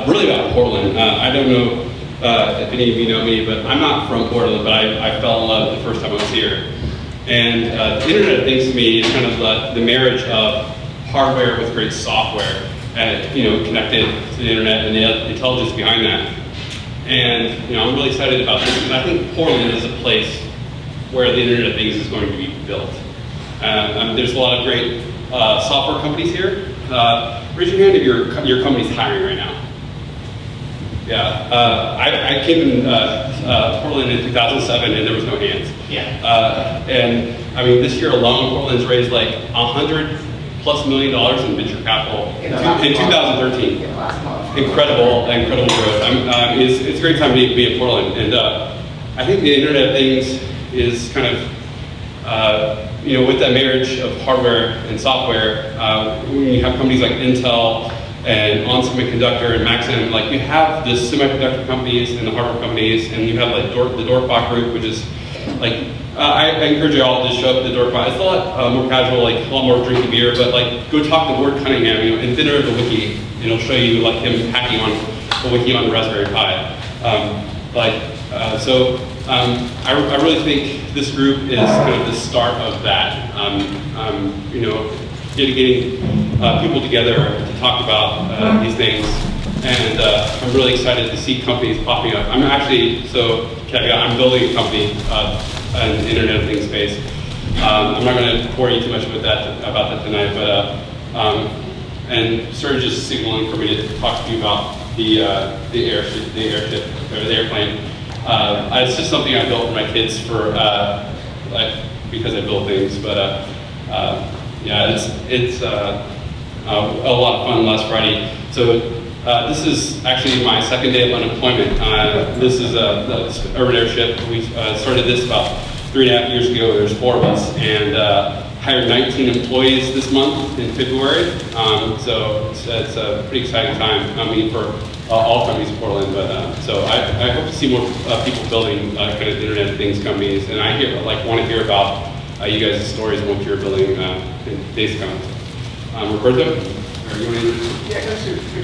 [SPEAKER 3] really about Portland. I don't know if any of you know me, but I'm not from Portland, but I fell in love the first time I was here. And the Internet of Things to me is kind of the marriage of hardware with great software and connected to the Internet and the intelligence behind that. And I'm really excited about this because I think Portland is a place where the Internet of Things is going to be built. There's a lot of great software companies here. Raise your hand if your company's hiring right now. Yeah, I came in Portland in 2007 and there was no hands.
[SPEAKER 1] Yeah.
[SPEAKER 3] And this year alone, Portland's raised like $100+ million in venture capital in 2013. Incredible growth. It's a great time to be in Portland, and I think the Internet of Things is kind of with that marriage of hardware and software. When you have companies like Intel and ON Semiconductor and Maxim, like you have the semiconductor companies and the hardware companies, and you have like the Dorfbach Group, which is like I encourage you all to show up at the Dork Pod. It's a lot more casual, like a lot more drinking beer, but like go talk to Ward Cunningham, inventor of the wiki, and he'll show you like him hacking on the wiki on Raspberry Pi. I really think this group is kind of the start of that. Getting people together to talk about these things. And I'm really excited to see companies popping up. I'm actually, so caveat, I'm building a company in the Internet of Things space. I'm not going to bore you too much about that tonight, but and Serge is signaling for me to talk to you about the airship, or the airplane. It's just something I built for my kids because I build things, but yeah, it's a lot of fun last Friday. So. This is actually my second day of unemployment. This is the Urban Airship. We started this about 3.5 years ago. There's 4 of us, and hired 19 employees this month in February. So it's a pretty exciting time. I mean, for all companies in Portland. But so I hope to see more people building kind of Internet of Things companies, and I want to hear about you guys' stories and what you're building in days to come. Roberto.
[SPEAKER 1] Yeah,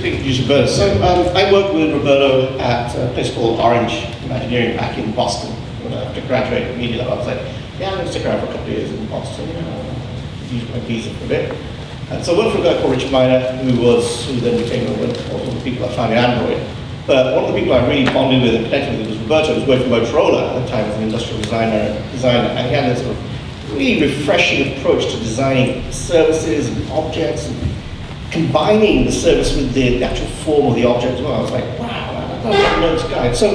[SPEAKER 1] use Roberto. So I worked with Roberto at a place called Orange Engineering back in Boston. When I graduated immediately, I was like, yeah, I'm going to stick around for a couple of years in Boston, use my visa for a bit. And so I worked for a guy called Rich Miner, who then became one of the people I found in Android. But one of the people I really bonded with and connected with was Roberto, who was working for Motorola at the time as an industrial designer, and he had this sort of really refreshing approach to designing services and objects, and combining the service with the actual form of the object as well. I was like, wow, I don't know this guy. So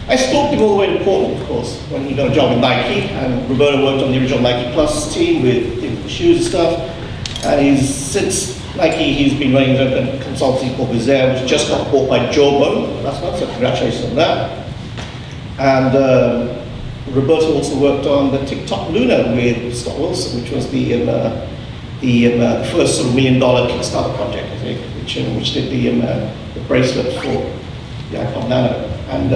[SPEAKER 1] I stalked him all the way to Portland, of course, when he got a job in Nike, and Roberto worked on the original Nike Plus team with the shoes and stuff. And since Nike, he's been running his own consultancy called Vizair, which just got bought by Jawbone last month, so congratulations on that. And Roberto also worked on the TikTok Luna with Scott Wilson, which was the first sort of $1 million Kickstarter project, I think, which did the bracelet for the iPod Nano. And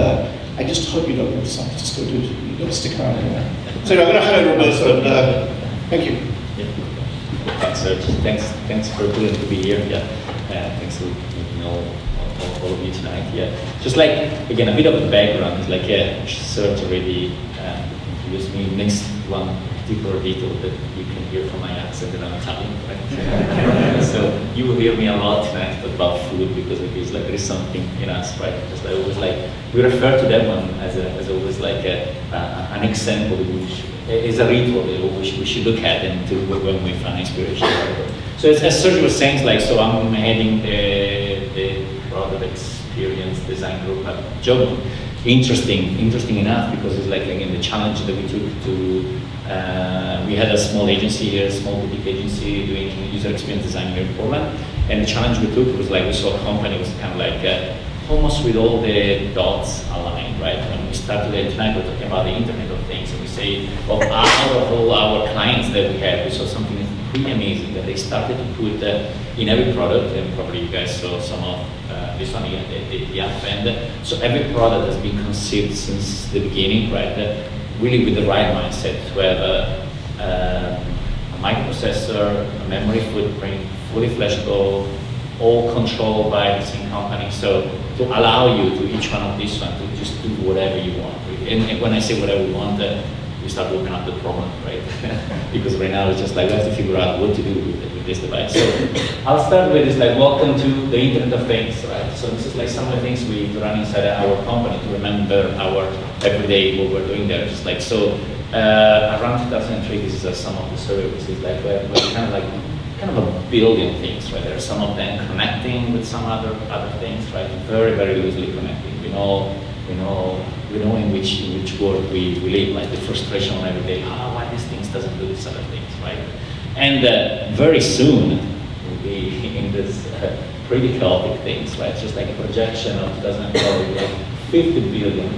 [SPEAKER 1] I just hope you don't lose San Francisco, dude. You've got to stick around anyway. So I'm going to hand over Roberto, and thank you.
[SPEAKER 4] Yeah. Thanks, Serge. Thanks for willing to be here. Yeah. Thanks to all of you tonight. Yeah. Just like, again, a bit of the background is like, Serge already introduced me. Next one particular detail that you can hear from my accent that I'm Italian, right? So you will hear me a lot tonight about food, because it is like there is something in us, right? Just like always, like we refer to that one as always like an example which is a ritual that we should look at and to when we find inspiration. So as Sergio was saying, it's like, so I'm heading the product experience design group at Jawbone. Interesting enough, because it's like, again, the challenge that we took to, we had a small agency here, a small boutique agency doing user experience design here in Portland, and the challenge we took was like, we saw a company was kind of like, almost with all the dots aligned, right? When we started tonight, we're talking about the Internet of Things, and we say, out of all our clients that we had, we saw something pretty amazing, that they started to put in every product, and probably you guys saw some of this one here, the app end. So every product has been conceived since the beginning, right? Really with the right mindset to have a microprocessor, a memory footprint, fully flashable, all controlled by the same company. So to allow you to each one of these ones to just do whatever you want. And when I say whatever you want, we start looking at the problem, right? Because right now it's just like we have to figure out what to do with this device. So I'll start with this, like, welcome to the Internet of Things, right? So this is like some of the things we run inside our company to remember our everyday what we're doing there. Just like, so around 2003, this is some of the services, like we're kind of a billion things, right? There are some of them connecting with some other things, right? Very, very loosely connecting. We know in which world we live, like the frustration on every day, why these things doesn't do these other things, right? And very soon we'll be in this pretty chaotic things, right? Just like a projection of 2012, like 50 billion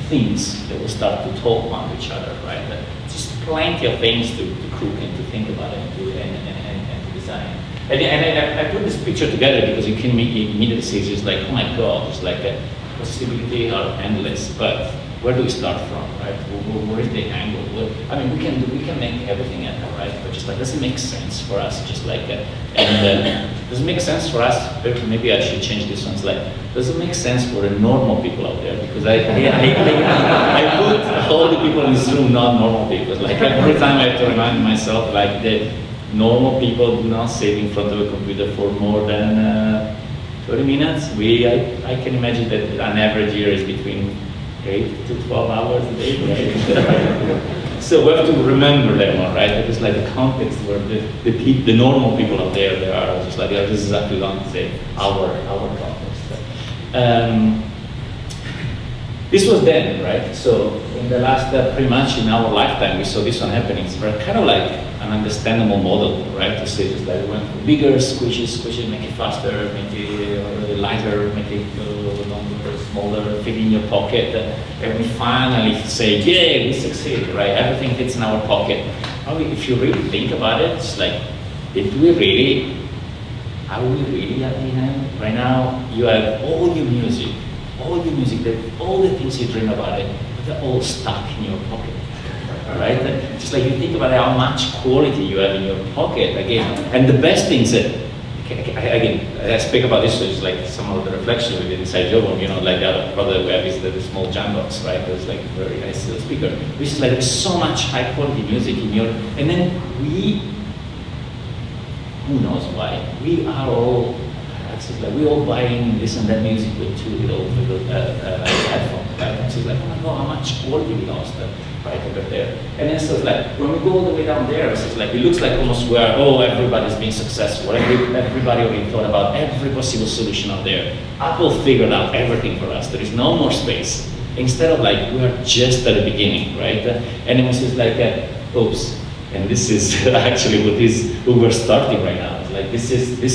[SPEAKER 4] things that will start to talk on each other, right? Just plenty of things to cook and to think about and to design. And I put this picture together because you can immediately see it's just like, oh my God, it's like possibility are endless, but where do we start from, right? Where is the angle? I mean, we can make everything happen, right? But just like, does it make sense for us? Just like, does it make sense for us? Maybe I should change this one. It's like, does it make sense for the normal people out there? Because I put all the people in this room not normal people. Like every time I have to remind myself, like the normal people do not sit in front of a computer for more than 30 minutes. I can imagine that an average year is between 8 to 12 hours a day, right? So we have to remember that one, right? Because like the context where the normal people out there, they are just like, this is exactly what to say, our context. This was then, right? So in the last, pretty much in our lifetime, we saw this one happening. It's kind of like an understandable model, right? To say just like we went from bigger, squish it, make it faster, make it lighter, make it longer, smaller, fit in your pocket, and we finally say, yeah, we succeed, right? Everything fits in our pocket. If you really think about it, it's like, are we really at the end? Right now, you have all your music, all the things you dream about it, but they're all stuck in your pocket, right? Just like you think about how much quality you have in your pocket, again, and the best things that, again, I speak about this, so it's like some of the reflection we did inside Jovo, like the other product we have is the small Jambox, right? It's like a very nice speaker, which is like there's so much high quality music in your, and then who knows why, we all buying this and that music with two little headphones, right? It's like, oh my god, how much quality we lost, right over there. And then so it's like, when we go all the way down there, it's like, it looks like almost where, everybody's being successful. Everybody already thought about every possible solution out there. Apple figured out everything for us. There is no more space. Instead of like, we are just at the beginning, right? And then it's just like, oops. And this is actually what we're starting right now. It's like, this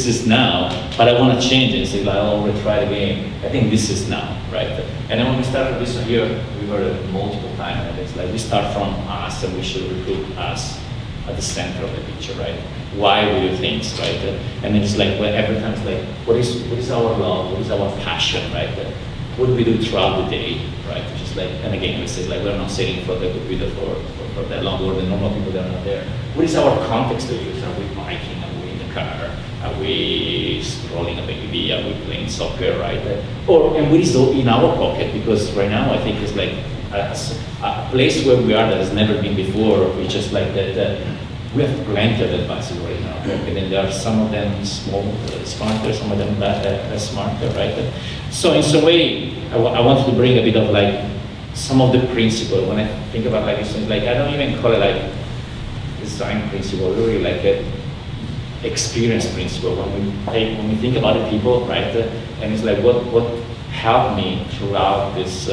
[SPEAKER 4] is now, but I want to change it. It's like, I'll retry the game. I think this is now, right? And then when we started this one here, we were multiple times, and it's like, we start from us, and we should recruit us at the center of the picture, right? Why we do things, right? And then it's like, every time it's like, what is our love? What is our passion, right? What do we do throughout the day, right? Just like, and again, we say like, we're not sitting for the computer for that long, or the normal people that are not there. What is our context to use? Are we biking? Are we in the car? Are we scrolling a baby? Are we playing soccer, right? And what is in our pocket? Because right now, I think it's like a place where we are that has never been before. We just like that. We have plenty of devices right now, and then there are some of them smarter, some of them less smarter, right? So in some way, I wanted to bring a bit of like some of the principle. When I think about like this, like I don't even call it like design principle, really like a experience principle. When we think about the people, right? And it's like what helped me throughout this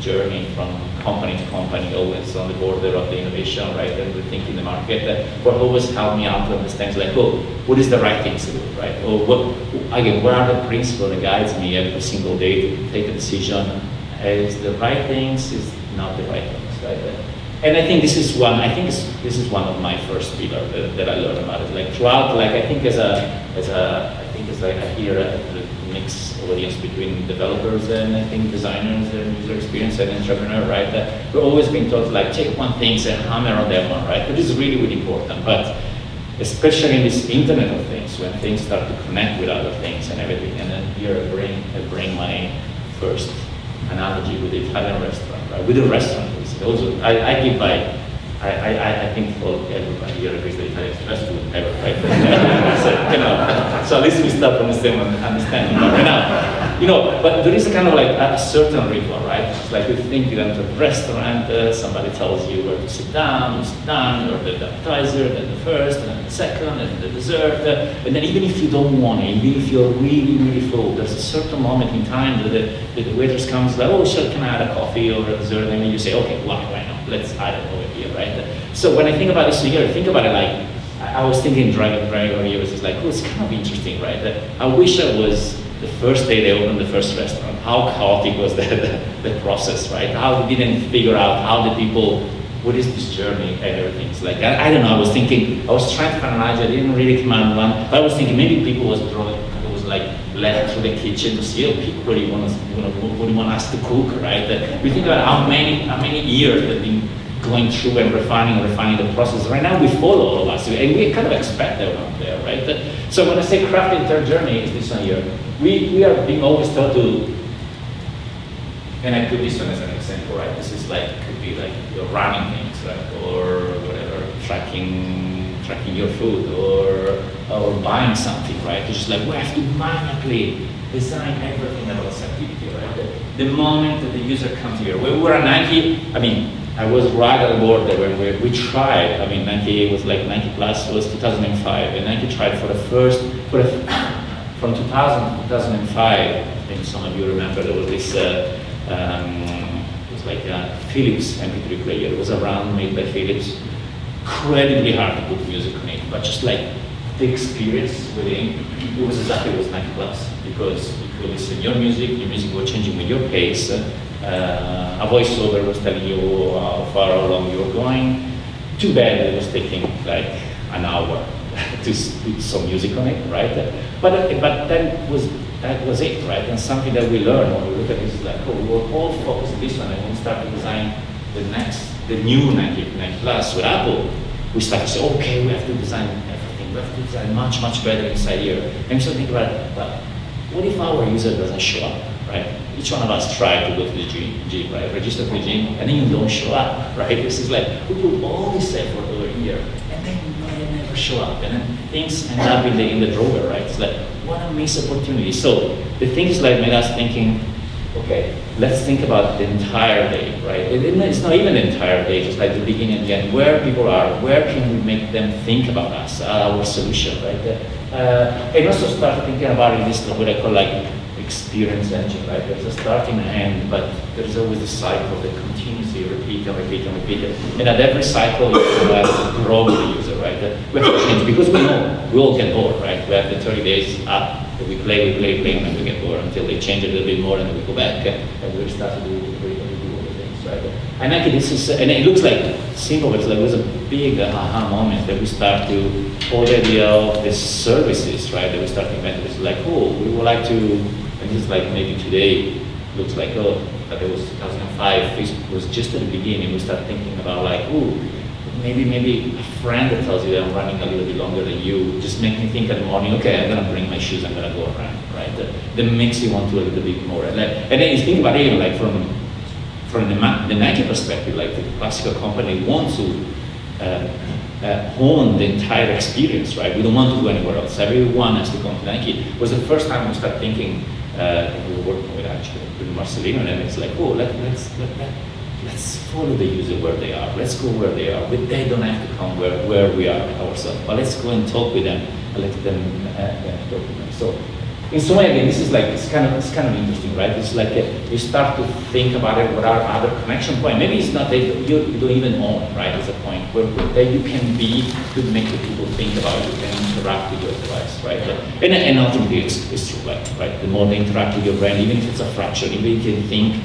[SPEAKER 4] journey from company to company, always on the border of the innovation, right? And rethinking the market. What always helped me out to understand, like, what is the right thing to do, right? Or what are the principles that guides me every single day to take a decision? Is the right things, is not the right things, right? And I think this is one of my first pillars that I learned about it. Like throughout, like I think I hear a mixed audience between developers and I think designers and user experience and entrepreneur, right? We're always being taught like take one thing and hammer on that one, right? But this is really, really important. But especially in this Internet of Things, when things start to connect with other things and everything, and then here I bring my first analogy with the Italian restaurant, right? With the restaurant, also I give by. I think everybody here agrees that Italian is the best food ever, right? So at least we start from the same understanding. But right now, but there is a kind of like a certain ritual, right? It's like you think you enter a restaurant, somebody tells you where to sit down, or the appetizer, then the first, and then the second, and the dessert, and then even if you don't want it, even if you're really, really full, there's a certain moment in time that the waiters comes like, oh, can I add a coffee or a dessert? And then you say, okay, why not? Let's add it over here, right? So when I think about this here, I think about it like, I was thinking driving over here, was just like, oh, it's kind of interesting, right? I wish I was the first day they opened the first restaurant. How chaotic was the process, right? How they didn't figure out how the people, what is this journey and everything. It's like, I don't know, I was trying to finalize, I didn't really come out one, but I was thinking maybe people was drawing, it was like led through the kitchen to see, oh, pick what do you want us to cook, right? We think about how many years they've been going through and refining the process. Right now we follow all of us, and we kind of expect that out there, right? So when I say crafting their journey is this one here, we are being always taught to, and I put this one as an example, right? This is like, could be like you're running things, right? Or whatever, tracking your food, or buying something, right? It's just like, we have to manually design everything about this activity, right? The moment that the user comes here, we were at Nike, I mean, I was right on board there when we tried. I mean, Nike was like, Nike Plus was 2005, and Nike tried from 2000 to 2005. I think some of you remember there was this, it was like a Philips MP3 player. It was around, made by Philips. Incredibly hard to put music on it, but just like the experience within, it was exactly what was Nike Plus, because you could listen your music was changing with your pace. A voiceover was telling you how far along you were going. Too bad it was taking like an hour to put some music on it, right? But that was it, right? And something that we learned when we look at this is like, oh, we were all focused on this one, and when we start to design the new Nike Plus with Apple, we start to say, okay, we have to design everything. We have to design much, much better inside here. And so think about, well, what if our user doesn't show up, right? Each one of us tried to go to the gym, right? Register for the gym, and then you don't show up, right? This is like, we put all this effort over here, and then you never show up, and then things end up in the drawer, right? It's like, what a missed opportunity. So the things like made us thinking, okay, let's think about the entire day, right? It's not even the entire day, just like the beginning and the end, where people are, where can we make them think about us, our solution, right? And also start thinking about this, what I call like experience engine, right? There's a starting and end, but there's always a cycle that continuously repeat. And at every cycle, you have to grow with the user, right? We have to change, because we know we all get bored, right? We have the 30 days up, we play, and then we get bored until they change a little bit more, and then we go back, and we start to do other things, right? And actually, this is, and it looks like simple, but it was a big aha moment that we start to hold the idea of the services, right? That we start inventing. It's like, oh, we would like to, and this is like maybe today, looks like, oh, but it was 2005, Facebook was just at the beginning. We start thinking about like, oh, maybe a friend that tells you that I'm running a little bit longer than you, just make me think in the morning, okay, I'm gonna bring my shoes, I'm gonna go around, right? That makes you want to a little bit more. And then you think about it, even like from the Nike perspective, like the classical company wants to own the entire experience, right? We don't want to go anywhere else. Everyone has to come to Nike. It was the first time we started thinking, we were working with Marcelino, and it's like, oh, let's follow the user where they are. Let's go where they are. But they don't have to come where we are ourselves. But let's go and talk with them and let them talk with them. So in some way, again, this is like, it's kind of interesting, right? It's like you start to think about it. What are other connection points? Maybe it's not that you don't even own, right? It's a point where that you can be to make the people think about you and interact with your device, right? And ultimately, it's true, right? The more they interact with your brand, even if it's a fraction, even if you can think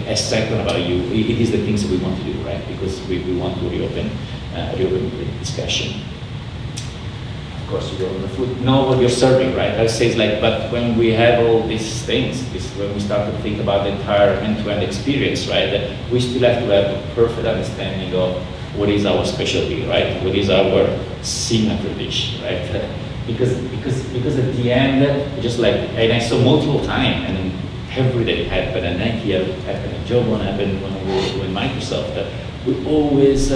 [SPEAKER 4] a second about you, it is the things that we want to do, right? Because we want to reopen the discussion. Of course, you go on the food, know what you're serving, right? I say it's like, but when we have all these things, when we start to think about the entire end-to-end experience, right? That we still have to have a perfect understanding of what is our specialty, right? What is our signature dish, right? Because at the end, just like, and I saw multiple times, and every day it happened, and Nike happened, and Jobon happened when we were with Microsoft, we always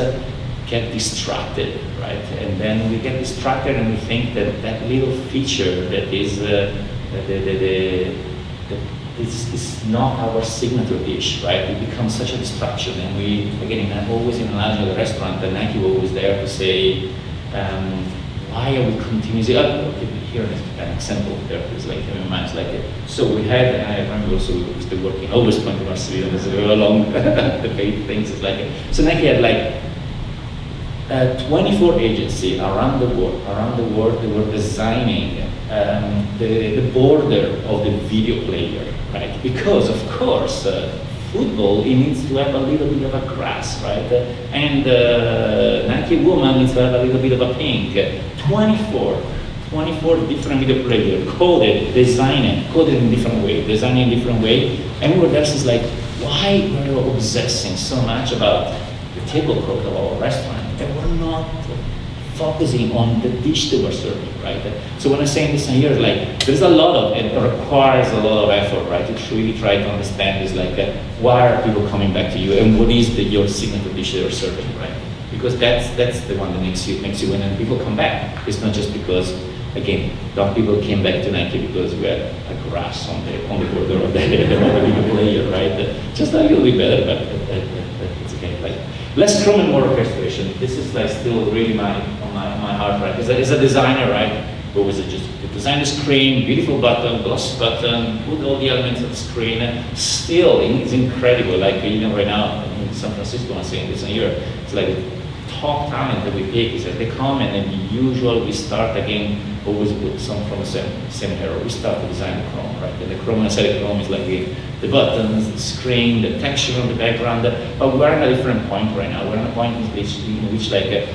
[SPEAKER 4] get distracted, right? And then we get distracted and we think that that little feature that is is not our signature dish, right? It becomes such a distraction, and we, again, always in a restaurant, and Nike was always there to say, why are we continuously, here is an example there, it's like, in my mind, it's like, so we had, and I remember also we were still working, always 20 Marcelino, there's a very long debate things, it's like, so Nike had like, 24 agencies around the world, they were designing the border of the video player, right? Because of course, football, it needs to have a little bit of a grass, right? And Nike woman needs to have a little bit of a pink. 24 24 different video players, coded, designed, coded in different way, designed in different way. And we were there, it's like, why were you obsessing so much about the tablecloth of our restaurant? And we're not focusing on the dish they were serving, right? So when I say this here, like, there's a lot of, it requires a lot of effort, right? To really try to understand is like, why are people coming back to you, and what is your signature dish you're serving, right? Because that's the one that makes you win, and people come back. It's not just because, again, some people came back to Nike because we had a grass on the border of the video player, right? Just a little bit better, but it's okay. Like, less Chrome and more orchestration. This is like still really my heart, right? As a designer, right? What was it? Just design the screen, beautiful button, glossy button, put all the elements of the screen. Still, it's incredible. Like even right now in San Francisco, I'm saying this in Europe, it's like top talent that we pick is that they come and then the usual we start again always with some from the same era. We start to design the Chrome, right? And the Chrome, inside the Chrome is like the buttons, the screen, the texture on the background. But we're at a different point right now. We're at a point in which like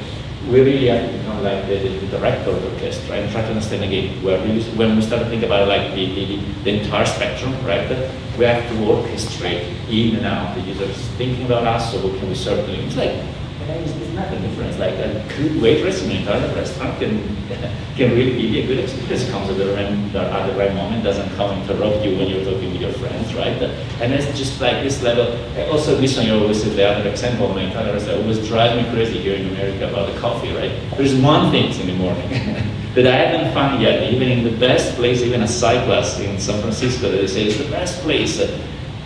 [SPEAKER 4] we really have to become like the director of the orchestra and try to understand again where when we start to think about like the entire spectrum, right? We have to orchestrate in and out. The users thinking about us, so what can we serve to them? It's like it's not a difference. Like a good waitress in an Italian restaurant can really give you a good experience. Comes at the right moment, doesn't come interrupt you when you're talking with your friends, right? And it's just like this level. Also, this one you always see the other example of my Italian restaurant always drives me crazy here in America about the coffee, right? There's one thing in the morning that I haven't found yet, even in the best place, even a side class in San Francisco, that they say it's the best place.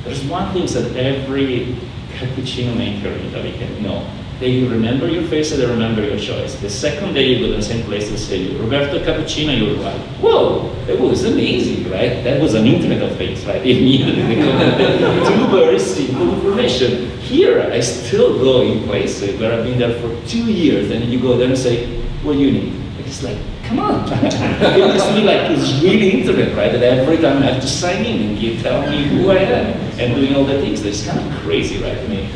[SPEAKER 4] There's one thing that every cappuccino maker in Italy can know. They remember your face and they remember your choice. The second day you go to the same place, they say, Roberto Cappuccino, you're like, whoa, that was amazing, right? That was an Internet of Things, right? Immediately, two very simple information. Here, I still go in places where I've been there for 2 years, and you go there and say, what do you need? It's like, come on. It's really like, it's really Internet, right? That every time I have to sign in and you tell me who I am and doing all the things. That's kind of crazy, right? I mean,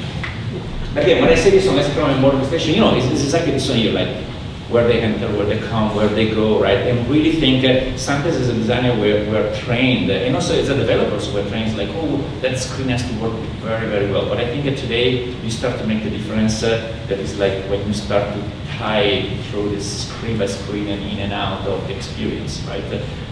[SPEAKER 4] again, when I say this on Let's Chrome and more orchestration, you know, it's exactly this one here, like where they enter, where they come, where they go, right? And really think, sometimes as a designer, we're trained, and also as a developer, so we're trained, like, oh, that screen has to work very, very well. But I think that today, you start to make the difference, that is like when you start to tie through this screen by screen and in and out of the experience, right?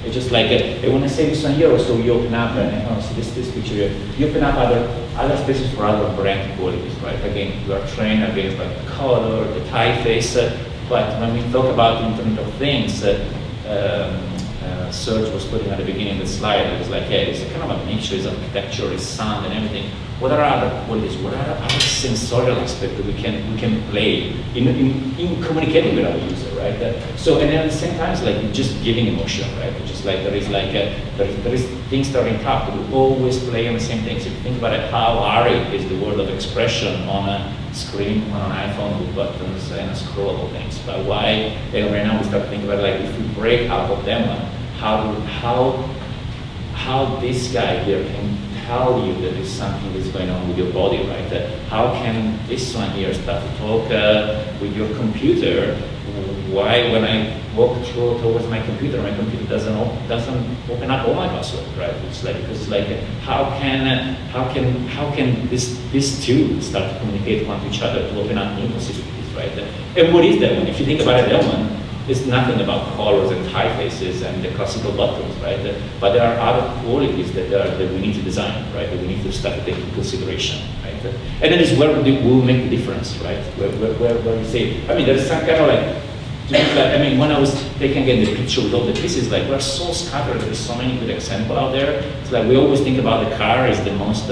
[SPEAKER 4] It's just like, and when I say this one here, also you open up, and so this picture here, you open up other spaces for other brand qualities, right? Again, you are trained against like the color, the typeface, but when we talk about Internet of Things, Serge was putting at the beginning of the slide, it was like, hey, it's a kind of a mixture, it's architecture, it's sound and everything. What are other qualities? What are other sensorial aspects that we can play in communicating with our user, right? So, and then at the same time, it's like just giving emotion, right? It's just like there is things that are in top. We always play on the same things. If you think about it, how ARI is the word of expression on a screen on an iPhone with buttons and scrollable things. But why? And right now we start thinking about like if we break out of them, how this guy here can tell you that there's something that's going on with your body, right? How can this one here start to talk with your computer? Why, when I walk towards my computer doesn't open up all my passwords, right? It's like, because it's like, how can these two start to communicate one to each other to open up new possibilities, right? And what is that one? If you think about it, that one, it's nothing about colors and typefaces and the classical buttons, right? But there are other qualities that we need to design, right? That we need to start to take into consideration, right? And that is where we'll make the difference, right? Where we say, I mean, there's some kind of like, I mean, when I was taking again the picture with all the pieces, like we're so scattered, there's so many good examples out there. It's like we always think about the car as the most,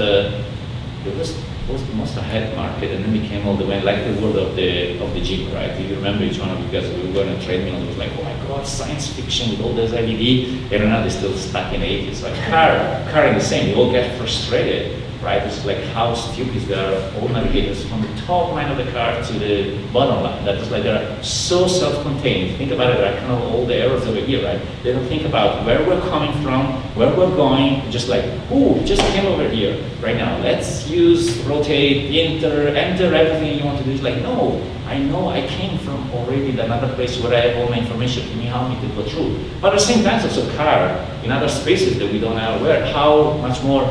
[SPEAKER 4] was the most ahead market, and then became all the way like the world of the gym, right? If you remember each one of you guys, we were on a treadmill and it was like, oh my god, science fiction with all those LED, and now they're still stuck in the 80s. Like car is the same. We all get frustrated right? It's like how stupid they are, all navigators, from the top line of the car to the bottom line. That is like they're so self-contained. Think about it, there are kind of all the arrows over here, right? They don't think about where we're coming from, where we're going, just like, ooh, just came over here right now. Let's use, rotate, enter everything you want to do. It's like, no, I know I came from already another place where I have all my information. Can you help me to go through? But at the same time, also car in other spaces that we don't are aware how much more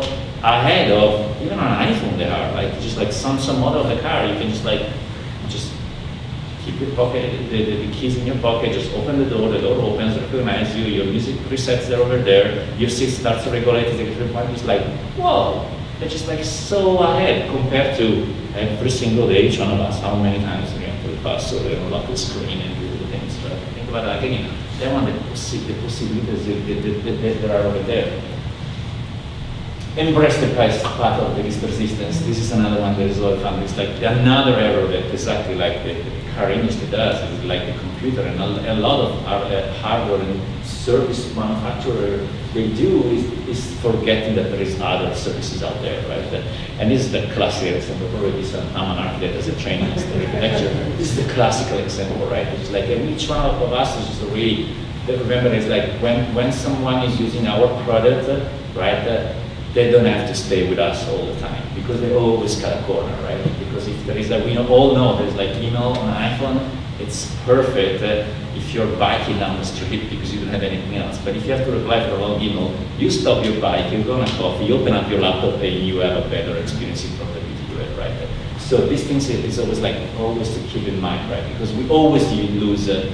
[SPEAKER 4] ahead of even on an iPhone they are. Like just like some model of the car, you can just keep your pocket, the keys in your pocket, just open the door opens, recognize you, your music presets are over there, your seat starts to regulate at the point. It's like, whoa, they're just like so ahead compared to every single day, each one of us, how many times we have to the bus or they unlock the screen and do the things. But think about that again, they want the possibilities that are over there. Embrace the path of the least resistance. This is another one that is a lot of fun. It's like another error that exactly like the car industry does, is like the computer and a lot of our hardware and service manufacturer they do is forgetting that there is other services out there, right? And this is the classic example. Probably I'm an architect as a training architecture. This is the classical example, right? It's like each one of us is just really remember. It's like when someone is using our product, right? They don't have to stay with us all the time because they always cut a corner, right? Because if there is we all know there's like email on an iPhone, it's perfect if you're biking down the street because you don't have anything else. But if you have to reply for a long email, you stop your bike, you go on a coffee, you open up your laptop, and you have a better experience in front of you to do it, right? So these things is always like always to keep in mind, right? Because we always lose the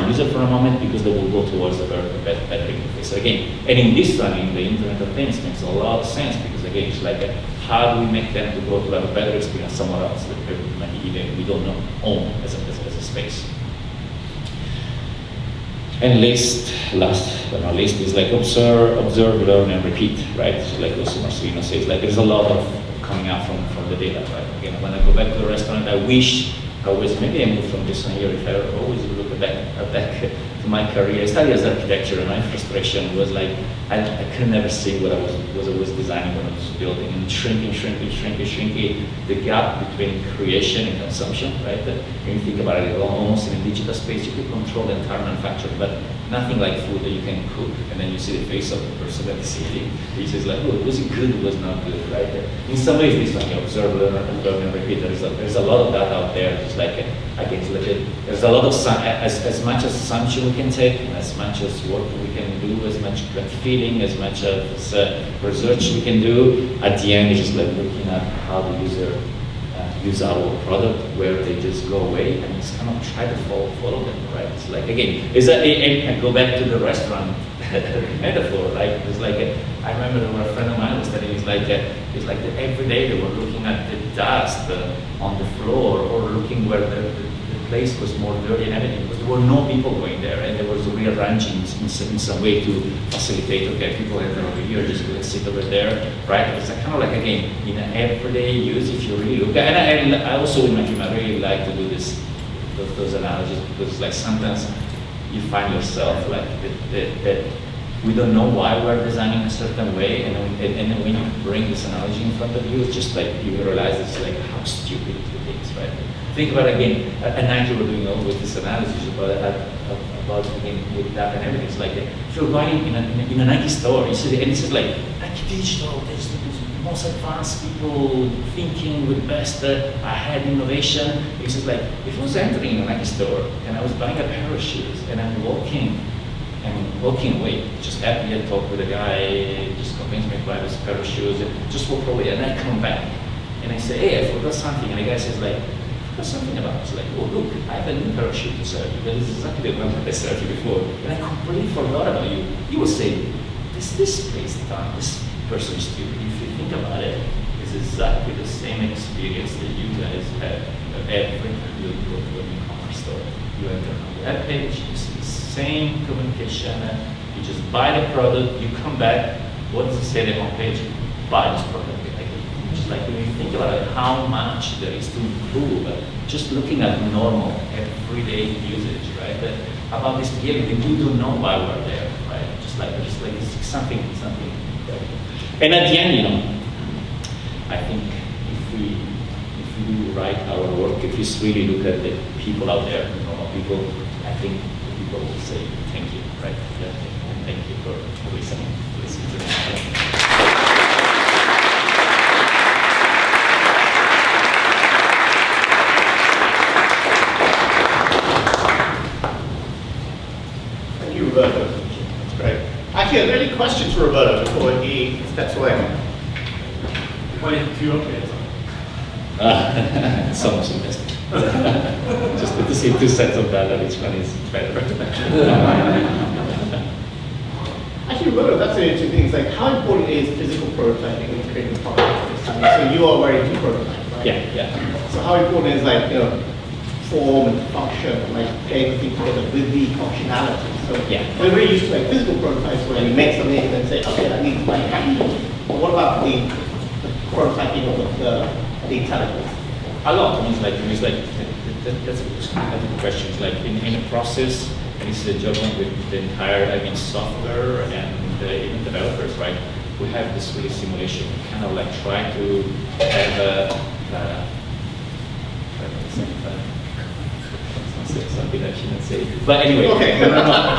[SPEAKER 4] user for a moment because they will go towards a better interface. So again, and in this one, in the Internet of Things makes a lot of sense because again, it's like how do we make them to go to have a better experience somewhere else that maybe even we don't know own as a space. And last but not least is like observe, learn, and repeat, right? So like also Marcelino says, like there's a lot of coming out from the data, right? Again, when I go back to the restaurant, I wish maybe I moved from this one here, if I always look back to my career. I studied as architecture and my frustration was like, I could never see what I was designing when I was building and shrinking, the gap between creation and consumption, right? When you think about it, almost in a digital space, you could control the entire manufacturing, but nothing like food that you can cook and then you see the face of the person that is eating. He says like, oh, was it good, it was not good, right? In some ways, this one, you observe, learn, and repeat. There's a lot of that out there. Just like, there's a lot of, as much as assumption we can take, and as much as work we can do, as much gut feeling, as much as research we can do, at the end, it's just like looking at how the user use our product, where they just go away, and just kind of try to follow them, right? It's like, again, I go back to the restaurant metaphor, like, it's like, I remember a friend of mine was telling me, it's like every day they were looking at the dust on the floor, or looking where the place was more dirty and everything, because there were no people going there, and there was rearranging in some way to facilitate, okay, people that are over here, just go and sit over there, right? It's kind of like, again, in an everyday use, if you really look at, and I also in my team, I really like to do those analogies, because like sometimes you find yourself like that we don't know why we're designing a certain way, and then when you bring this analogy in front of you, it's just like you realize it's like how stupid it is, right? Think about again, at night you were doing all with this analysis about again with that and everything. It's like if you're going in a Nike store, you see, and it's just like Nike Digital, there's the most advanced people thinking with best ahead innovation. It's just like if I was entering a Nike store and I was buying a pair of shoes and I'm walking away, just happy and talk with a guy, just convince me to buy this pair of shoes, and just walk away, and I come back and I say, hey, I forgot something, and the guy says like, something about it. It's like, oh look, I have a new parachute to serve you, but this is exactly the one that I served you before, and I completely forgot about you. You will say, this place done, this person is stupid. If you think about it, it's exactly the same experience that you guys have every time you go to an e-commerce store. You enter on the web page, you see the same communication, you just buy the product, you come back, what does it say on the homepage? Buy this product. Like when you think about it, how much there is to improve, just looking at normal, everyday usage, right? About this behavior, we don't know why we're there, right? Just like it's something. And at the end, you know, I think if we do right our work, if we really look at the people out there, normal people, I think the people will say thank you, right? Yeah, and thank you for listening to me.
[SPEAKER 1] Thank you, Roberto. That's great. Actually, are there any questions for Roberto before he steps away?
[SPEAKER 5] What did you updates?
[SPEAKER 4] Some invested. Just good to see two sets of data, which one is better.
[SPEAKER 1] Actually, Roberto, that's an interesting thing. It's like, how important is physical prototyping in creating a product like this? I mean, so you are very into prototype, right?
[SPEAKER 4] Yeah.
[SPEAKER 1] So how important is like, form and function, like getting the thing together with the functionality? So
[SPEAKER 4] Yeah.
[SPEAKER 1] we're very used to like physical prototypes where you make something and then say, okay, that needs like happy. But what about the prototyping of the intelligence?
[SPEAKER 4] A lot. I mean, that's a good question. It's like in a process, and it's the job with the entire, software and even developers, right? We have this really simulation. We kind of like try to have something I shouldn't say. But anyway,
[SPEAKER 1] Okay.
[SPEAKER 4] no.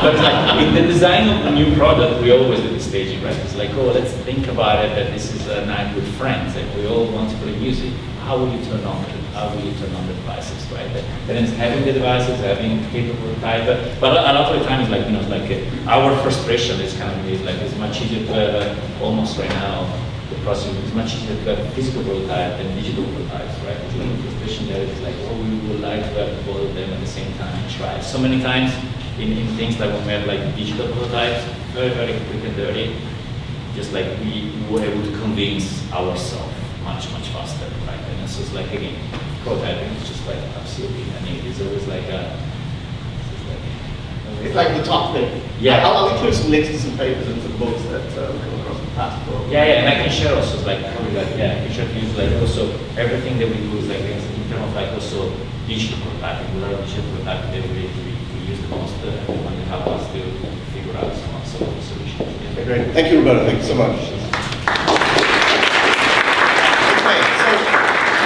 [SPEAKER 4] But like in the design of a new product, we always do the staging, right? It's like, oh, let's think about it that this is a night with friends, and we all want to play music. How will you turn on it? How will you turn on the devices, right? And it's having the devices, having capable type. But a lot of the times, like our frustration is kind of like it's much easier to have almost right now. The process is much easier to have physical prototype than digital prototypes, right? It's like the frustration there is like, oh, we would like to have both of them at the same time and try. So many times in things like when we have like digital prototypes, very, very quick and dirty, just like we were able to convince ourselves much faster, right? And so it's like, again, prototyping is just like absolutely, it's always like
[SPEAKER 1] It's like the top thing.
[SPEAKER 4] Yeah.
[SPEAKER 1] I'll include some links to some papers and some books that come across the past.
[SPEAKER 4] and I can share also like probably like I can share to you like also everything that we do is like in terms of like also digital prototyping. With our digital prototyping, that we use the most the one that help us to figure out some solutions. Yeah.
[SPEAKER 1] Okay, great. Thank you, Roberto. Thank you so much. Okay, so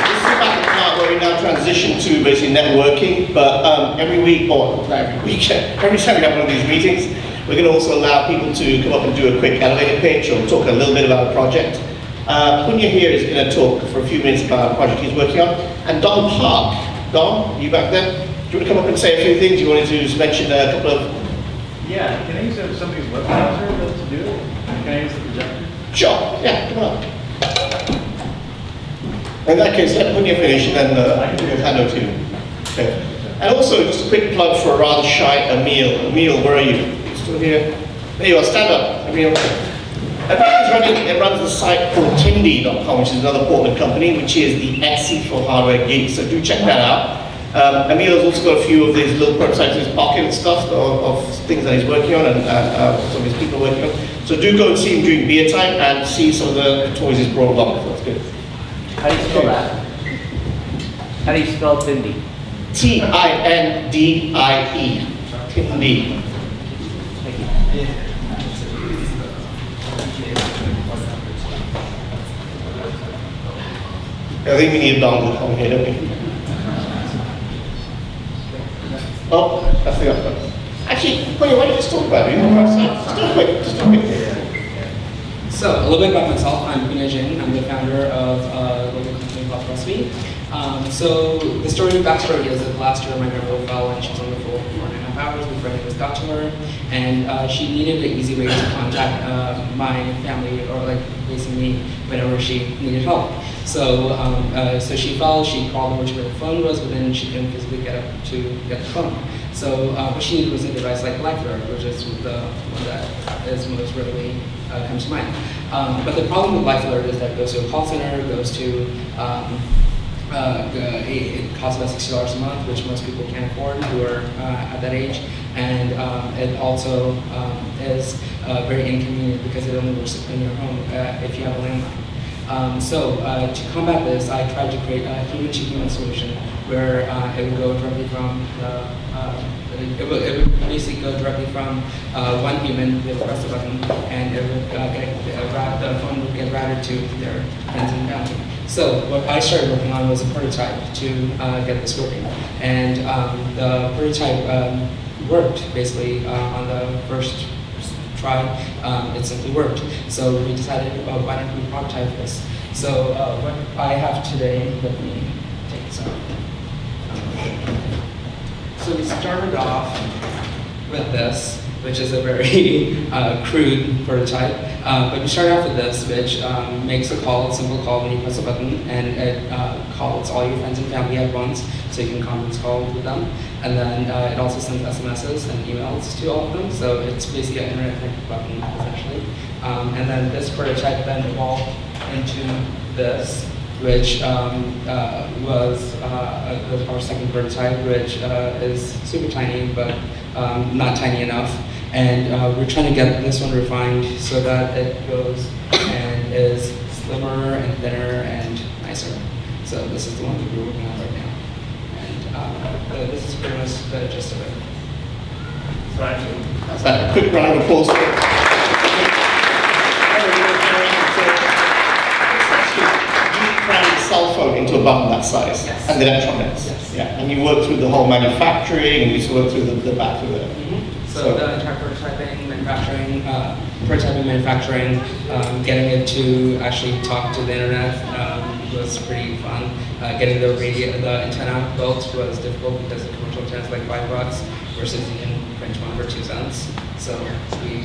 [SPEAKER 1] this is about the part where we now transition to basically networking, but every week, or not every weekend, every time we have one of these meetings, we're going to also allow people to come up and do a quick elevator pitch or talk a little bit about a project. Punya here is going to talk for a few minutes about a project he's working on. And Don Park, Don, you back there? Do you want to come up and say a few things? You wanted to just mention a couple of...
[SPEAKER 5] Yeah, can I use somebody's web browser to do it? Can I use the projector?
[SPEAKER 1] Sure, yeah, come on. In that case, let Punya finish and then we'll hand over to you. Okay. And also, just a quick plug for a rather shy Emil. Emil, where are you? Still here? There you are, stand up. Emil. Emil runs the site called Tindy.com, which is another Portland company, which is the Etsy for hardware geeks, so do check that out. Emil has also got a few of these little prototypes in his pocket and stuff of things that he's working on and some of his people are working on. So do go and see him during beer time and see some of the toys he's brought along, so that's good.
[SPEAKER 6] How do you spell that? How do you spell Tindy?
[SPEAKER 1] Tindie. Tindy. I think we need a dongle on here, don't we? Oh, that's the other one. Actually, why don't you just talk about it? Just do it.
[SPEAKER 7] So, a little bit about myself. I'm Punya Jain. I'm the founder of a local company called Recipe. So, the backstory is that last year my grandmother fell and she was on the floor for 4.5 hours before anything was got to her. And she needed an easy way to contact my family or like basically me whenever she needed help. So, so she fell, she called over to where the phone was, but then she couldn't physically get up to get the phone. So what she needed was a device like LifeAlert, which is the one that is most readily comes to mind. But the problem with LifeAlert is that it goes to a call center, it goes to it costs about $60 a month, which most people can't afford who are at that age, and it also is very inconvenient because it only works in your home if you have a landline. So to combat this, I tried to create a human-to-human solution where it would go directly from the it would basically go directly from one human with press a button, and it would the phone would get routed to their friends and family. So what I started working on was a prototype to get this working, and the prototype worked basically on the first try. It simply worked. So we decided, why don't we prototype this? So what I have today, let me take this out. So we started off with this, which is a very crude prototype. But we started off with this, which makes a call, a simple call when you press a button, and it calls all your friends and family at once, so you can conference call with them. And then it also sends SMSs and emails to all of them, so it's basically an internet connected button, essentially. And then this prototype then evolved into this, which was our second prototype, which is super tiny, but not tiny enough. And we're trying to get this one refined so that it goes and is slimmer and thinner and nicer. So this is the one that we're working on right now. And this is pretty much the gist of it.
[SPEAKER 1] That's that. Quick round of applause. You crammed a cell phone into a button that size,
[SPEAKER 7] Yes.
[SPEAKER 1] and the electronics.
[SPEAKER 7] Yes.
[SPEAKER 1] Yeah, and you work through the whole manufacturing, and you work through the back of it.
[SPEAKER 7] So the entire prototyping, manufacturing, getting it to actually talk to the internet was pretty fun. Getting the antenna built was difficult because the commercial antenna is like $5 versus you can print one for 2 cents. So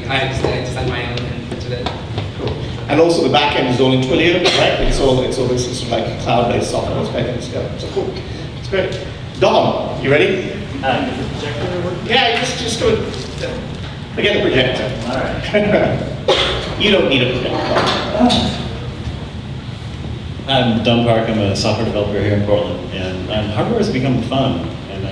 [SPEAKER 7] I designed my own and printed it.
[SPEAKER 1] Cool. And also the back end is all in Twilio, right? It's all this sort of like cloud-based software that's making this go. So cool. It's great. Don, you ready? Yeah, just go. Forget the projector.
[SPEAKER 5] All right.
[SPEAKER 1] You don't need a projector.
[SPEAKER 8] I'm Don Park. I'm a software developer here in Portland, and hardware has become fun. And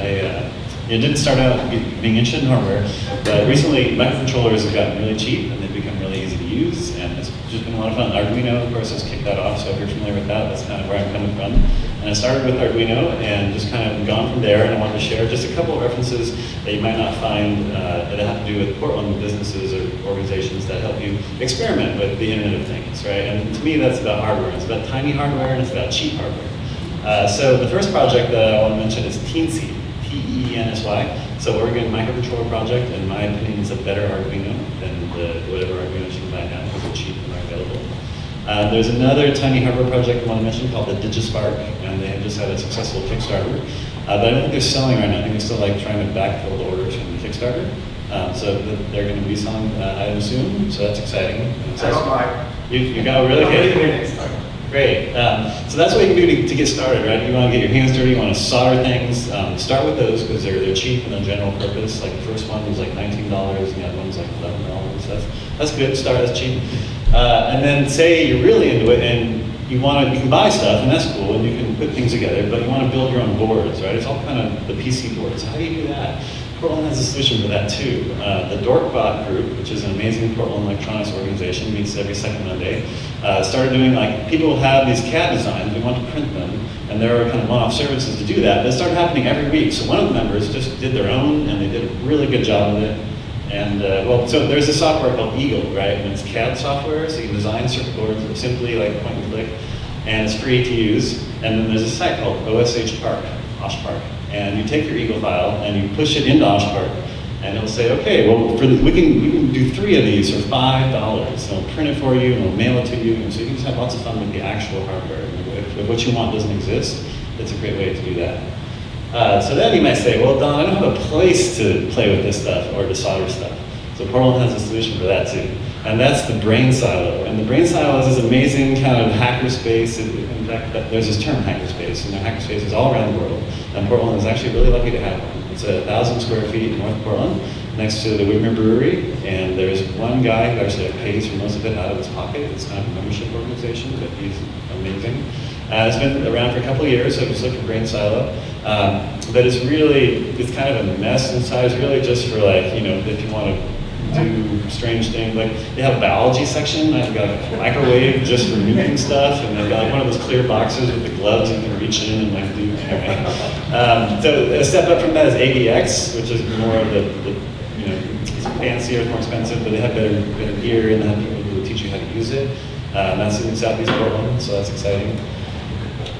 [SPEAKER 8] it didn't start out being interested in hardware, but recently microcontrollers have gotten really cheap and they've become really easy to use, and it's just been a lot of fun. Arduino, of course, has kicked that off, so if you're familiar with that, that's kind of where I'm coming from. And I started with Arduino and just kind of gone from there, and I wanted to share just a couple of references that you might not find that have to do with Portland businesses or organizations that help you experiment with the Internet of Things, right? And to me, that's about hardware. It's about tiny hardware and it's about cheap hardware. So the first project that I want to mention is Teensy, T-E-E-N-S-Y. It's an Oregon microcontroller project, and in my opinion, it's a better Arduino than whatever Arduinos you can buy now because they're cheap and are available. There's another tiny hardware project I want to mention called the DigiSpark, and they have just had a successful Kickstarter. But I don't think they're selling right now. I think they're still like trying to backfill the orders from the Kickstarter. So they're going to be selling items soon, so that's exciting.
[SPEAKER 5] I don't buy.
[SPEAKER 8] You got really good. Great. So that's what you can do to get started, right? You want to get your hands dirty, you want to solder things. Start with those because they're cheap and they're general purpose. Like the first one was like $19, and the other one's like $11. That's good. Start, that's cheap. And then say you're really into it and you can buy stuff, and that's cool, and you can put things together, but you want to build your own boards, right? It's all kind of the PC boards. How do you do that? Portland has a solution for that too. The Dorkbot group, which is an amazing Portland electronics organization, meets every second Monday, started doing people have these CAD designs, they want to print them, and there are kind of one-off services to do that, but it started happening every week. So one of the members just did their own, and they did a really good job with it. And so there's a software called Eagle, right? And it's CAD software, so you can design circuit boards simply like point and click, and it's free to use. And then there's a site called OSH Park, OshPark. And you take your Eagle file and you push it into OshPark, and it'll say, okay, well, we can do 3 of these for $5. And it'll print it for you, and it'll mail it to you, and so you can just have lots of fun with the actual hardware. If what you want doesn't exist, it's a great way to do that. So then you might say, well, Don, I don't have a place to play with this stuff or to solder stuff. So Portland has a solution for that too. And that's the Brain Silo. And the Brain Silo is this amazing kind of hackerspace. In fact, there's this term hackerspace, and there are hackerspaces all around the world. And Portland is actually really lucky to have one. It's 1,000 square feet in North Portland, next to the Widmer Brewery. And there's one guy who actually pays for most of it out of his pocket. It's kind of a membership organization, but he's amazing. It's been around for a couple of years, so just look for Brain Silo. But it's kind of a mess inside. It's really just for if you want to do strange things. Like they have a biology section. They've got a microwave just for nuking stuff, and they've got like one of those clear boxes with the gloves you can reach in and like do. So a step up from that is AVX, which is more of the you know, it's fancier, it's more expensive, but they have better gear and they have people who will teach you how to use it. That's in Southeast Portland, so that's exciting.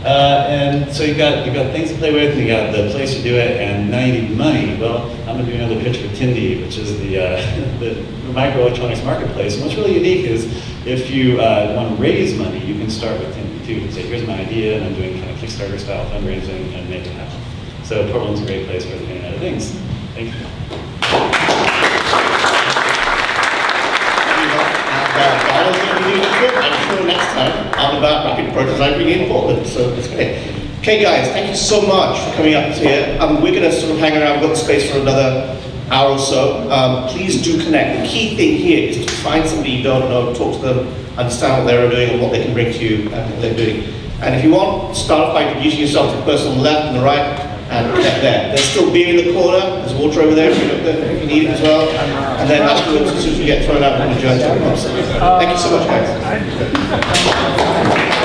[SPEAKER 8] And so you've got things to play with, and you got the place to do it, and now you need money. Well, I'm going to do another pitch for Tindy, which is the microelectronics marketplace. And what's really unique is if you want to raise money, you can start with Tindy too. You can say, here's my idea, and I'm doing kind of Kickstarter style fundraising and make it happen. So Portland's a great place for the Internet of Things. Thank you.
[SPEAKER 1] I'm sure next time I'll be back in prototyping in Portland, so that's great. Okay guys, thank you so much for coming up here. We're going to sort of hang around, we've got the space for another hour or so. Please do connect. The key thing here is to find somebody you don't know, talk to them, understand what they're doing and what they can bring to you and what they're doing. And if you want, start off by introducing yourself to the person on the left and the right, and connect there. There's still beer in the corner, there's water over there if you need it as well. And then afterwards, as soon as you get thrown out, we'll adjourn to the concert. Thank you so much, guys.